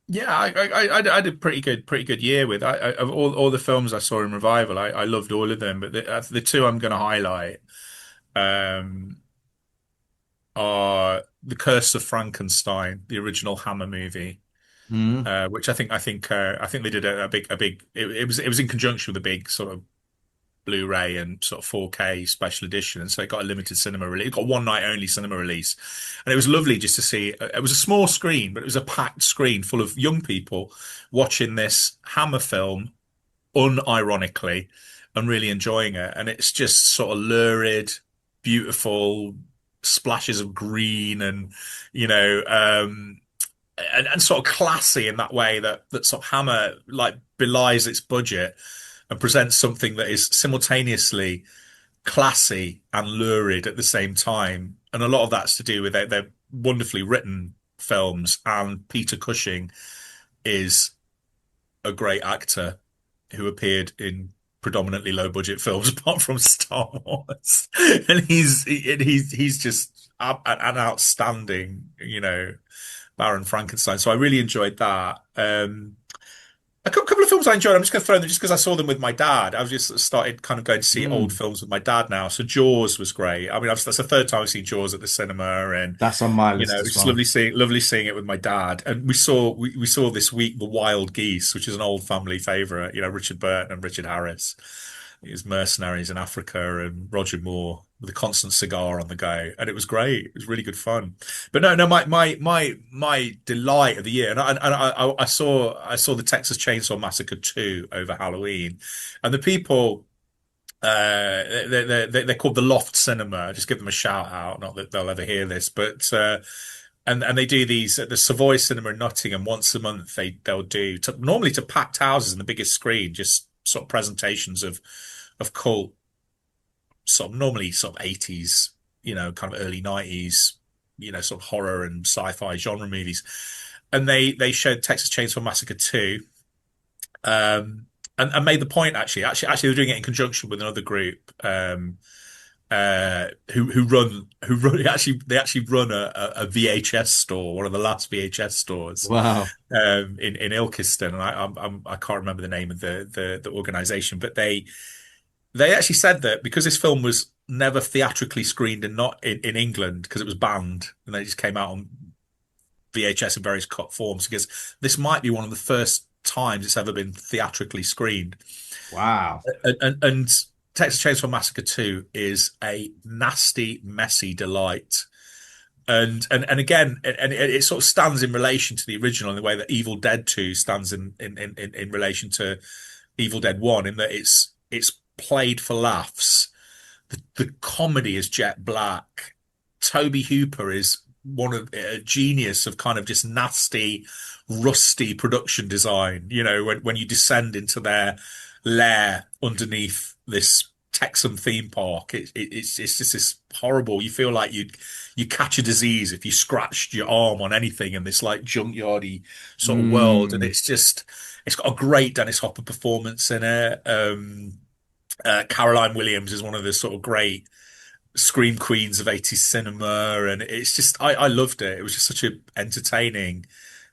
Yeah, I did pretty good year with of all the films I saw in revival. I loved all of them, but the two I'm going to highlight um, are The Curse of Frankenstein, the original Hammer movie, Mm. which I think they did a big. It was in conjunction with a big sort of Blu-ray and sort of 4K special edition, and so it got a limited cinema release. It got one night only cinema release, and it was lovely just to see. It was a small screen, but it was a packed screen full of young people watching this Hammer film, unironically, and really enjoying it. And it's just sort of lurid, beautiful splashes of green, and you know, and sort of classy in that way that sort of Hammer like belies its budget and presents something that is simultaneously classy and lurid at the same time. And a lot of that's to do with their wonderfully written films. And Peter Cushing is a great actor who appeared in predominantly low budget films apart from Star Wars. And he's just an outstanding, Baron Frankenstein. So I really enjoyed that. A couple of films I enjoyed. I'm just going to throw them just because I saw them with my dad. I've just started kind of going to see old Mm. films with my dad now. So Jaws was great. I mean, that's the third time I've seen Jaws at the cinema, and That's on my list as it's well. lovely seeing it with my dad. And we saw this week The Wild Geese, which is an old family favorite. Richard Burton and Richard Harris. It was mercenaries in Africa and Roger Moore with a constant cigar on the go, and it was great. It was really good fun. But no, my delight of the year, and I saw the Texas Chainsaw Massacre 2 over Halloween, and the people. They're called the Loft Cinema. Just give them a shout out. Not that they'll ever hear this, but and they do these at the Savoy Cinema in Nottingham once a month. They'll do normally to packed houses and the biggest screen, just sort of presentations of cult, sort of normally sort of 80s, kind of early 90s, sort of horror and sci-fi genre movies. And they showed Texas Chainsaw Massacre 2, and made the point actually they're doing it in conjunction with another group, who actually run a VHS store, one of the last VHS stores Wow. in Ilkeston, and I can't remember the name of the organization, but they actually said that because this film was never theatrically screened and not in England because it was banned, and they just came out on VHS in various cut forms, because this might be one of the first times it's ever been theatrically screened. Wow. And Texas Chainsaw Massacre 2 is a nasty, messy delight. And again, it sort of stands in relation to the original in the way that Evil Dead 2 stands in relation to Evil Dead 1, in that it's played for laughs. The comedy is jet black. Toby Hooper is one of a genius of kind of just nasty, rusty production design. When you descend into their lair underneath this Texan theme park, it's just this horrible. You feel like you catch a disease if you scratched your arm on anything in this like junkyardy sort of world. And Mm. it's got a great Dennis Hopper performance in it. Caroline Williams is one of the sort of great scream queens of 80s cinema, and it's just I loved it. It was just such a entertaining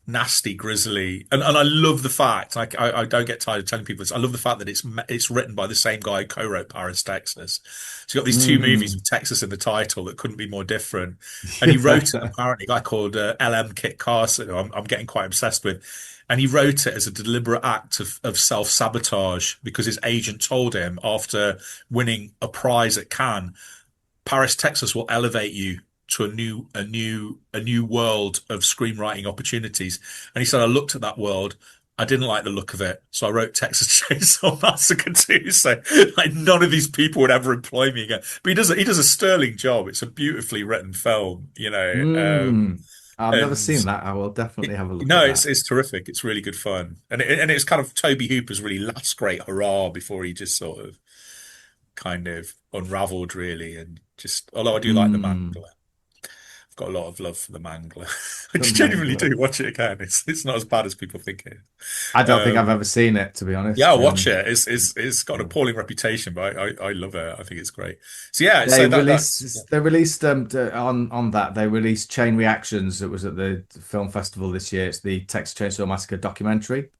nasty, grisly, and I love the fact, I don't get tired of telling people this. I love the fact that it's written by the same guy who co-wrote Paris, Texas. So you got these two movies with Texas in the title that couldn't be more different. And he wrote it, apparently, a guy called L.M. Kit Carson, who I'm getting quite obsessed with. And he wrote it as a deliberate act of self-sabotage because his agent told him after winning a prize at Cannes, Paris, Texas will elevate you to a new world of screenwriting opportunities. And he said, I looked at that world. I didn't like the look of it. So I wrote Texas Chainsaw Massacre 2. So like none of these people would ever employ me again. But he does a sterling job. It's a beautifully written film, you know. I've never seen And that. I will definitely have a look no, at that. it's terrific. It's really good fun. And it's kind of Toby Hooper's really last great hurrah before he just sort of kind of unraveled really. And just, although I do like the Mangler. I've got a lot of love for the Mangler. I The just genuinely Mangler. do watch it again. It's not as bad as people think it is. I don't think I've Um, ever seen it, to be honest. yeah, I'll watch it. It's got an appalling reputation, but I love it. I think it's great. So yeah, so that's They released on that they released Chain Reactions. It was at the film festival this year. It's the Texas Chainsaw Massacre documentary.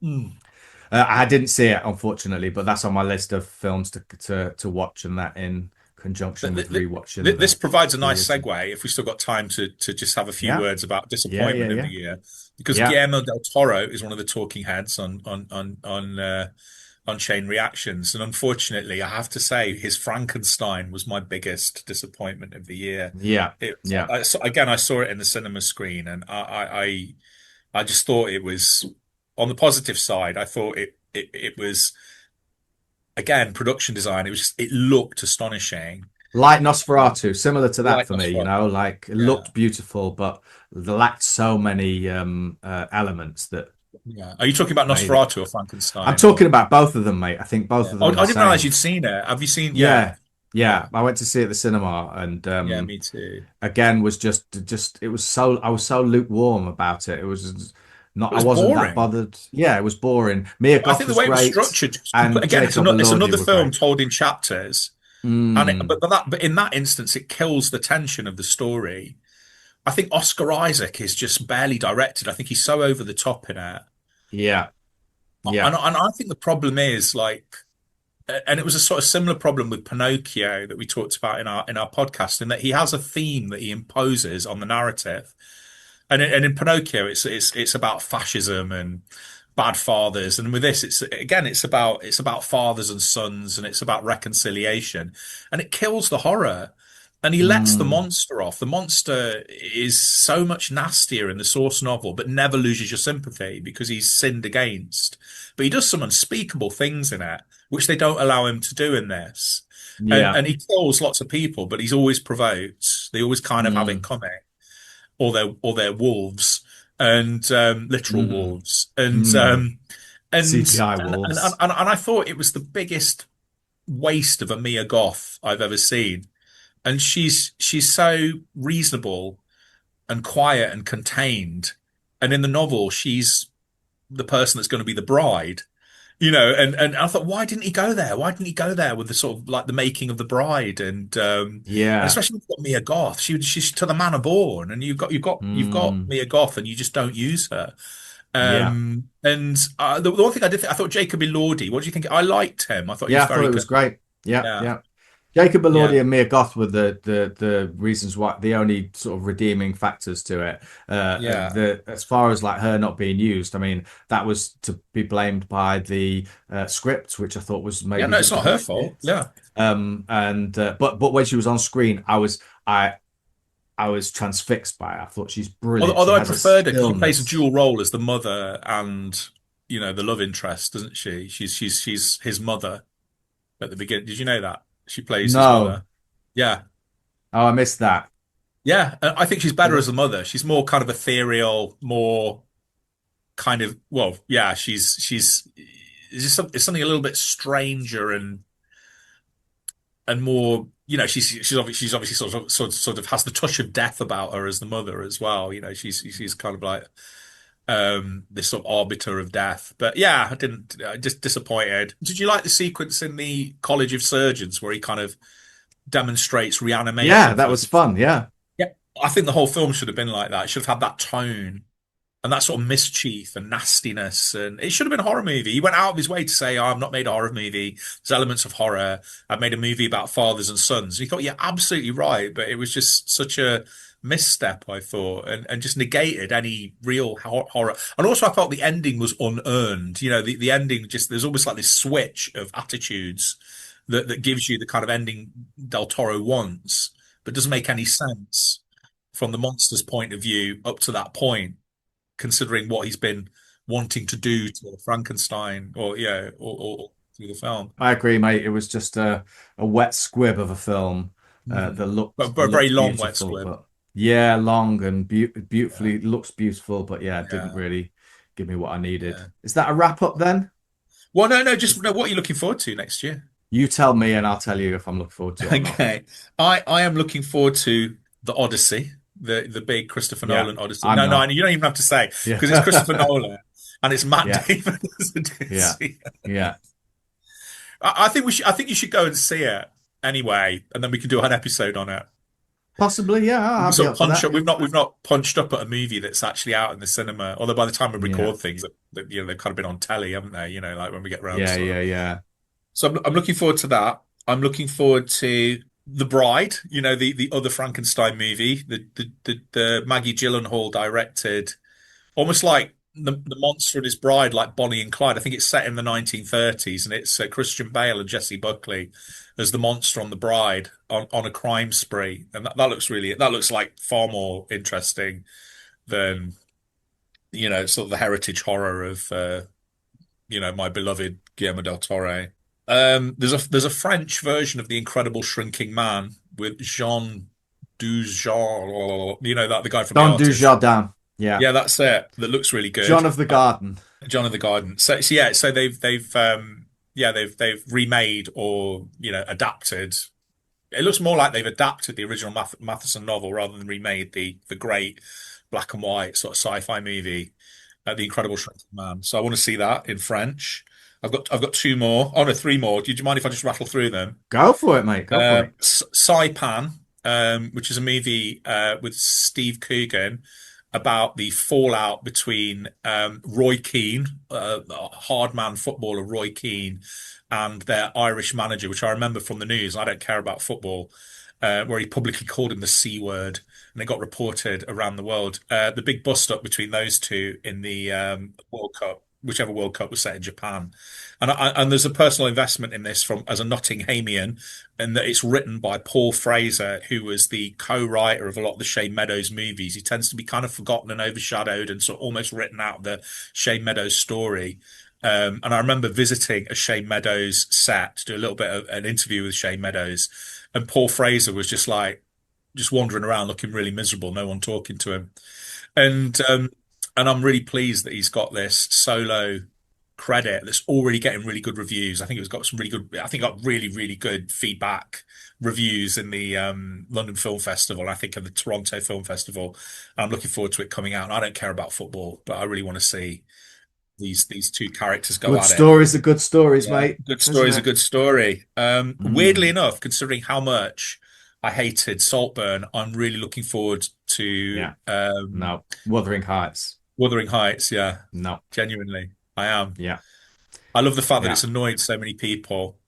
Mm. I didn't see it, unfortunately, but that's on my list of films to watch, and that in conjunction with rewatching This provides a the nice original. segue if we still got time to just have a few Yeah, words about yeah, disappointment of yeah, the year, because yeah. Guillermo del Toro is one of the talking heads on Chain Reactions, and unfortunately, I have to say his Frankenstein was my biggest disappointment of the year. Yeah, It yeah. again, I saw it in the cinema screen, and I just thought it was on the positive side. I thought it was again production design. It was just it looked astonishing. Like Nosferatu, similar to that Like for me, you Nosferatu. know, like it Yeah, looked beautiful, but lacked so many elements that yeah. Are you talking about made it. Nosferatu or I'm Frankenstein talking or? about both of them, mate. I think both Yeah. of Oh, them are I the didn't realize same. you'd seen it. Have you seen? Yeah, Yeah, yeah. yeah, I went to see it at the cinema, and yeah. Me too. again was just it was so I was so lukewarm about it. It was not It I was wasn't that boring. bothered. Yeah, it was boring. Mia I Goth think the was way it was great, structured, and again, Jacob it's Elordi another were film great. told in chapters, and Mm, but in that instance, it kills the tension of the story. I think Oscar Isaac is just barely directed. I think he's so over the top in it. yeah, yeah. And I think the problem is like, and it was a sort of similar problem with Pinocchio that we talked about in our podcast, in that he has a theme that he imposes on the narrative. And in Pinocchio, it's about fascism and bad fathers, and with this, it's again, it's about fathers and sons, and it's about reconciliation, and it kills the horror. And he lets the Mm, monster off. The monster is so much nastier in the source novel, but never loses your sympathy because he's sinned against. But he does some unspeakable things in it, which they don't allow him to do in this. yeah. And he kills lots of people, but he's always provoked. They always kind of have it Mm, coming, or they're wolves and literal mm, wolves and mm. and CGI wolves. and I thought it was the biggest waste of a Mia Goth I've ever seen. And she's so reasonable and quiet and contained. And in the novel, she's the person that's going to be the bride, you know. And I thought, why didn't he go there? Why didn't he go there with the sort of like the making of the bride and Yeah. especially with you've got Mia Goth, she's to the manor born, and you've got Mm, Mia Goth, and you just don't use her. yeah. And the one thing I thought Jacob Elordi. What do you think? I liked him. I thought he was Yeah, I thought very it good. was great. Yeah, Yeah, yeah. Jacob yeah, Elordi and Mia Goth were the reasons why the only sort of redeeming factors to it. yeah. The as far as like her not being used, I mean that was to be blamed by the script, which I thought was Yeah, maybe no, it's just a not bit her fault. shit. Yeah. And but when she was on screen, I was transfixed by her. I thought she's brilliant. She Although I has a preferred her because she plays a stillness. dual role as the mother and, you know, the love interest, doesn't she? She's his mother at the beginning. Did you know that? She plays his No, mother. Yeah. oh, I missed that. Yeah. I think she's better Well, as a mother. She's more kind of ethereal, more kind of, well, yeah, she's it's just it's something a little bit stranger and more, you know, she's obviously sort of has the touch of death about her as the mother as well. You know, she's kind of like this sort of arbiter of death. But yeah, I didn't just disappointed. Did you like the sequence in the College of Surgeons where he kind of demonstrates yeah, reanimation that for the was first? fun. Yeah. Yeah, I think the whole film should have been like that. It should have had that tone and that sort of mischief and nastiness. And it should have been a horror movie. He went out of his way to say, oh, I've not made a horror movie. There's elements of horror. I've made a movie about fathers and sons. And he thought, yeah, absolutely right. But it was just such a misstep, I thought, and just negated any real horror. And also, I felt the ending was unearned. You know, the ending just, there's almost like this switch of attitudes that gives you the kind of ending Del Toro wants, but doesn't make any sense from the monster's point of view up to that point, considering what he's been wanting to do to Frankenstein, or yeah, or through the film. I agree, mate. It was just a wet squib of a film that But a very looked long wet beautiful, squib. but yeah, long and beautifully looks beautiful, but yeah, it Yeah. didn't really give me what I needed. Yeah. Is that a wrap up then? Well, no, just no, what are you looking forward to next year? You tell me, and I'll tell you if I'm looking forward to it or not. Okay, I am looking forward to the Odyssey, the big Christopher Yeah, Nolan Odyssey. I'm No, not. you don't even have to say, Yeah, because it's Christopher Nolan and it's Matt yeah, Damon as yeah, Odyssey. yeah. I think we should. I think you should go and see it anyway, and then we can do an episode on it. Possibly, yeah. We can I'll be sort of up for punch that. up. We've not punched up at a movie that's actually out in the cinema. Although by the time we Yeah, record things, that you know they've kind of been on telly, haven't they? You know, like when we get round to yeah, sort of. yeah, yeah. So I'm looking forward to that. I'm looking forward to The Bride. You know, the other Frankenstein movie, the Maggie Gyllenhaal directed, almost like the Monster and His Bride, like Bonnie and Clyde. I think it's set in the 1930s, and it's Christian Bale and Jessie Buckley as the monster on the bride on a crime spree, and that looks like far more interesting than sort of the heritage horror of my beloved Guillermo del Toro. There's a French version of The Incredible Shrinking Man with Jean Dujardin, that the guy from The Don Artist. Dujardin. Yeah. Yeah, that's it. That looks really John good. of the Garden. John of the Garden. So yeah, so they've remade or adapted. It looks more like they've adapted the original Matheson novel rather than remade the great black and white sort of sci-fi movie, The Incredible Shrinking Man. So I want to see that in French. I've got two more. Oh no, three more. Do you mind if I just rattle through them? Go for it, mate. Go for it. Saipan, which is a movie with Steve Coogan about the fallout between Roy Keane, hard man footballer Roy Keane, and their Irish manager, which I remember from the news. I don't care about football, where he publicly called him the C word, and it got reported around the world. The big bust up between those two in the World Cup, whichever World Cup was set in Japan. And there's a personal investment in this as a Nottinghamian, and that it's written by Paul Fraser, who was the co-writer of a lot of the Shane Meadows movies. He tends to be kind of forgotten and overshadowed and sort of almost written out of the Shane Meadows story. And I remember visiting a Shane Meadows set to do a little bit of an interview with Shane Meadows, and Paul Fraser was just wandering around looking really miserable, no one talking to him. And I'm really pleased that he's got this solo credit that's already getting really good reviews. I think it got really, really good feedback reviews in the London Film Festival, and I think in the Toronto Film Festival. And I'm looking forward to it coming out. And I don't care about football, but I really want to see these two characters go Good at it. stories are good stories, Yeah, mate. good story is a good story. Weirdly Mm. enough, considering how much I hated Saltburn, I'm really looking forward to Yeah. No. Wuthering Heights. Wuthering Heights. Yeah, No. genuinely, I am. Yeah. I love the fact that Yeah. it's annoyed so many people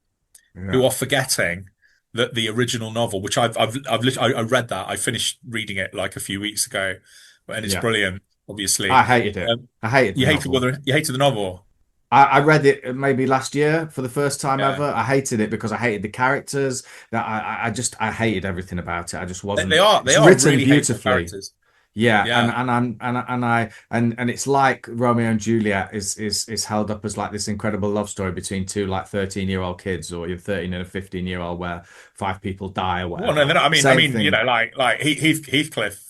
who Yeah. are forgetting that the original novel, which I read that, I finished reading it like a few weeks ago, and it's Yeah. brilliant. Obviously, I hated it. I hated the novel. You hated the novel. I read it maybe last year for the first time Yeah, ever. I hated it because I hated the characters. That I hated everything about it. I just wasn't. they are It's they are written really hateful beautifully. characters. Yeah, Yeah. and it's like Romeo and Juliet is held up as like this incredible love story between two like 13-year-old kids, or you're 13 and a 15-year-old, where five people die or Well, no, whatever. they're not. Same You thing. know, like Heathcliff.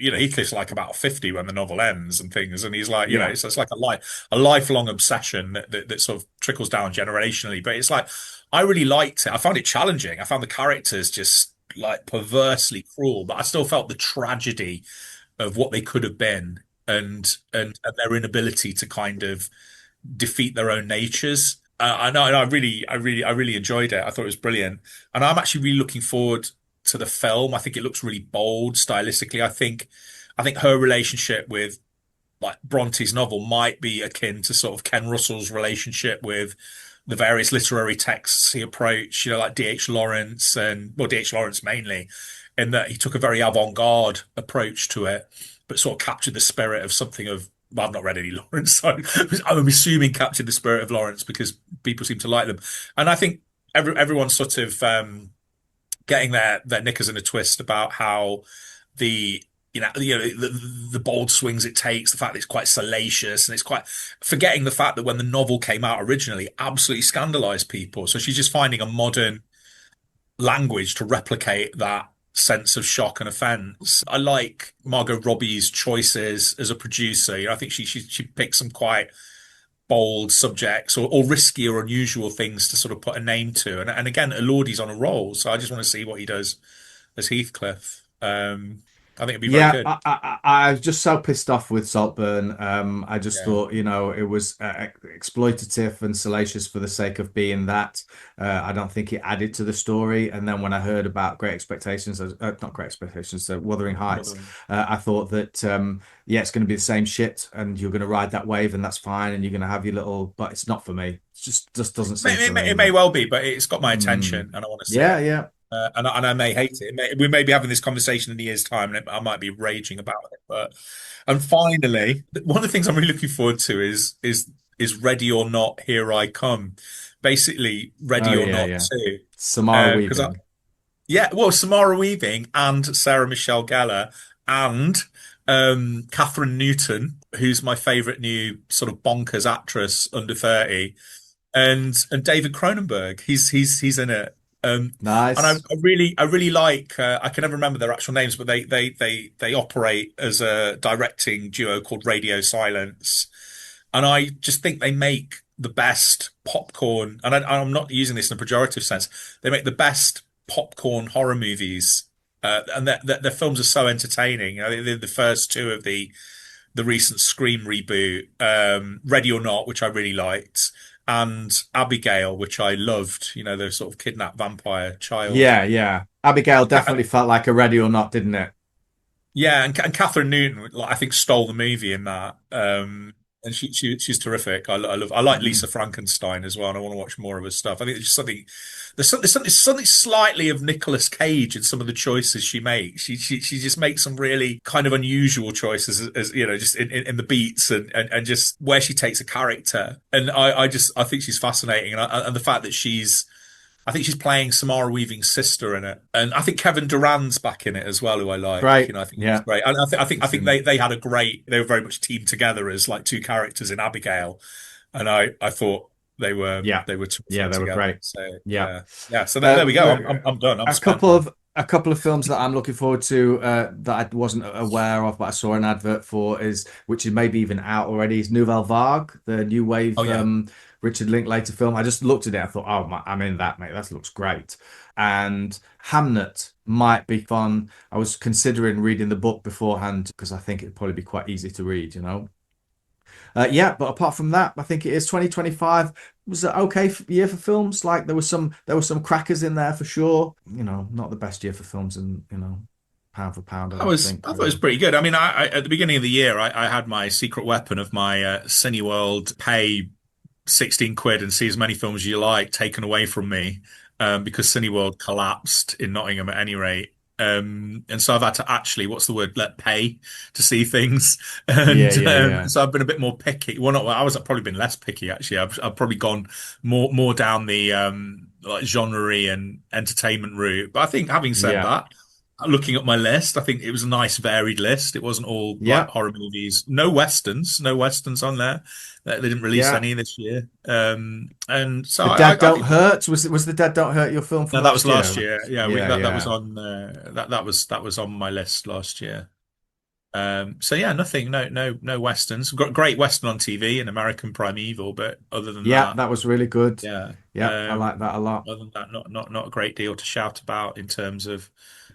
Heathcliff's like about 50 when the novel ends and things, and he's like, Yeah, it's like a lifelong obsession that sort of trickles down generationally. But it's like, I really liked it. I found it challenging. I found the characters just like perversely cruel, but I still felt the tragedy of what they could have been, and their inability to kind of defeat their own natures. I know, and I really enjoyed it. I thought it was brilliant, and I'm actually really looking forward to the film. I think it looks really bold stylistically. I think her relationship with like Bronte's novel might be akin to sort of Ken Russell's relationship with the various literary texts he approached, like D.H. Lawrence D.H. Lawrence mainly, in that he took a very avant-garde approach to it, but sort of captured the spirit of something of, well, I've not read any Lawrence, so I'm assuming captured the spirit of Lawrence because people seem to like them. And I think everyone's sort of getting their knickers in a twist about how the the bold swings it takes, the fact that it's quite salacious, and it's quite forgetting the fact that when the novel came out originally, absolutely scandalized people. So she's just finding a modern language to replicate that sense of shock and offense. I like Margot Robbie's choices as a producer. I think she picked some quite bold subjects or risky or unusual things to sort of put a name to. And again, Elordi's on a roll, so I just want to see what he does as Heathcliff. I think it'd be very Yeah, good. I was just so pissed off with Saltburn. I just Yeah. thought, it was exploitative and salacious for the sake of being that. I don't think it added to the story. And then when I heard about Great Expectations, not Great Expectations, Wuthering Heights, I thought that, yeah, it's going to be the same shit, and you're going to ride that wave, and that's fine, and you're going to have your little, but it's not for me. It just doesn't seem for me. It may well be, but it's got my attention, Mm. and I want to see Yeah, it. yeah. And I may hate it. We may be having this conversation in a year's time, and I might be raging about it. And finally, one of the things I'm really looking forward to is Ready or Not, Here I Come. Basically, Oh, Ready or yeah, Not yeah. 2. Samara Because Weaving. yeah, well, Samara Weaving and Sarah Michelle Gellar and Catherine Newton, who's my favorite new sort of bonkers actress under 30, and David Cronenberg. He's in it. And Nice. I really like. I can never remember their actual names, but they operate as a directing duo called Radio Silence, and I just think they make the best popcorn. And I'm not using this in a pejorative sense. They make the best popcorn horror movies, and their films are so entertaining. They're the first two of the recent Scream reboot, Ready or Not, which I really liked, and Abigail, which I loved. The sort of kidnapped vampire child. Yeah, yeah. Abigail definitely felt like a Ready or Not, didn't it? Yeah, and Catherine Newton, like, I think, stole the movie in that. And she's terrific. I like Lisa Mm. Frankenstein as well, and I want to watch more of her stuff. I think there's something slightly of Nicolas Cage in some of the choices she makes. She just makes some really kind of unusual choices, as just in the beats and just where she takes a character. And I think she's fascinating, and the fact that I think she's playing Samara Weaving's sister in it, and I think Kevin Durand's back in it as well, who I like. Great. I think he's Yeah. great, and I He's think in. they had a great. They were very much teamed together as like two characters in Abigail, and I thought Yeah. they were Yeah, terrific they were together. great. So Yeah. yeah. So there we go. I'm done. I'm A spent couple now. of films that I'm looking forward to that I wasn't aware of, but I saw an advert for which is maybe even out already, is Nouvelle Vague, the new wave Oh yeah. Richard Linklater film. I just looked at it. I thought, oh, I'm in that, mate. That looks great. And Hamnet might be fun. I was considering reading the book beforehand because I think it'd probably be quite easy to read. Yeah, but apart from that, I think it is 2025 was an okay year for films. Like there were some crackers in there for sure. Not the best year for films, and pound for pound, I don't think I thought it was really. pretty good. I mean, I at the beginning of the year, I had my secret weapon of my Cineworld pay 16 quid and see as many films as you like taken away from me, because Cineworld collapsed in Nottingham at any rate. And so I've had to actually, what's the word, let pay to see things. Yeah, And yeah, yeah, so I've been a bit more picky. Well, not, I was I've probably been less picky actually. I've probably gone more down the like genre and entertainment route. But I think, having said yeah, that, looking at my list, I think it was a nice varied list. It wasn't all like yeah, horror movies. No westerns on there. They didn't release yeah. any this year. And so The I, Dead I Don't think Hurt was the Dead Don't Hurt your film no, from that was last last year? year. Yeah, Yeah, that was yeah, on that was on my list last year. So yeah, nothing, no westerns. Great western on TV, an American Primeval, but other than yeah. that, That was really good. yeah. Yeah, I like that a lot. Other than that, not a great deal to shout about in terms of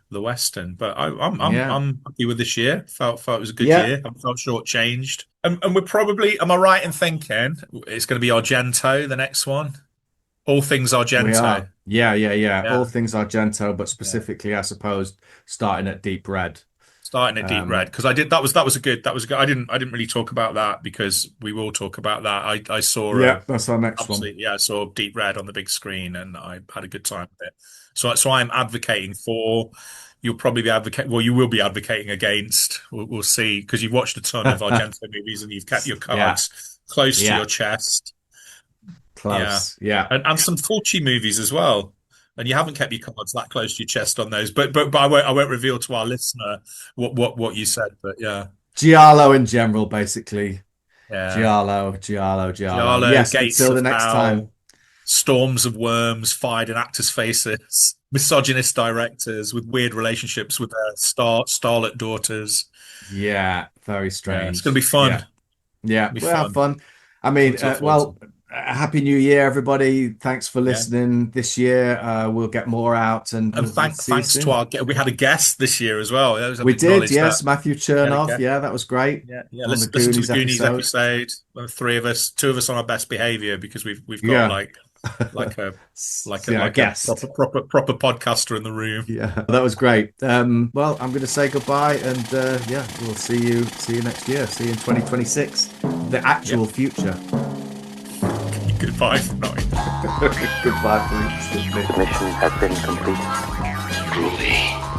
the western. But Yeah, I'm happy with this year. Felt it was a good yeah. year. I felt shortchanged. And we're probably, am I right in thinking it's going to be Argento, the next one? All things We Argento. are. Yeah, yeah, yeah. All Yeah. things Argento, but Yeah. specifically, I suppose, starting at Deep Red. Starting a deep red, because I did that was a good. I didn't really talk about that because we will talk about that. I saw that's our next one. I saw deep red on the big screen and I had a good time with it. So I'm advocating for. You'll probably be advocating. Well, you will be advocating against. We'll see, because you've watched a ton of Argento movies and you've kept your cards close to your chest. Close, and some Fulci movies as well. And you haven't kept your cards that close to your chest on those, but I won't reveal to our listener what you said. But yeah, Giallo in general, basically. Yeah, Giallo. Yes, Gates until the next time. Storms of worms fired in actors' faces. Misogynist directors with weird relationships with their starlet daughters. Yeah, very strange. Yeah, it's going to be fun. Yeah, we'll have fun. I mean, Happy New Year, everybody. Thanks for listening this year. We'll get more out. And thanks to our we had a guest this year as well. We did, yes. Matthew Chernoff. Yeah, that was great. Yeah. Listen to the Goonies episode. Three of us, two of us on our best behavior, because we've got like a guest, proper podcaster in the room. Yeah, that was great. Well, I'm going to say goodbye, and we'll see you next year. See you in 2026, the actual future. Goodbye. Goodbye, please. The mission has been completed. Truly.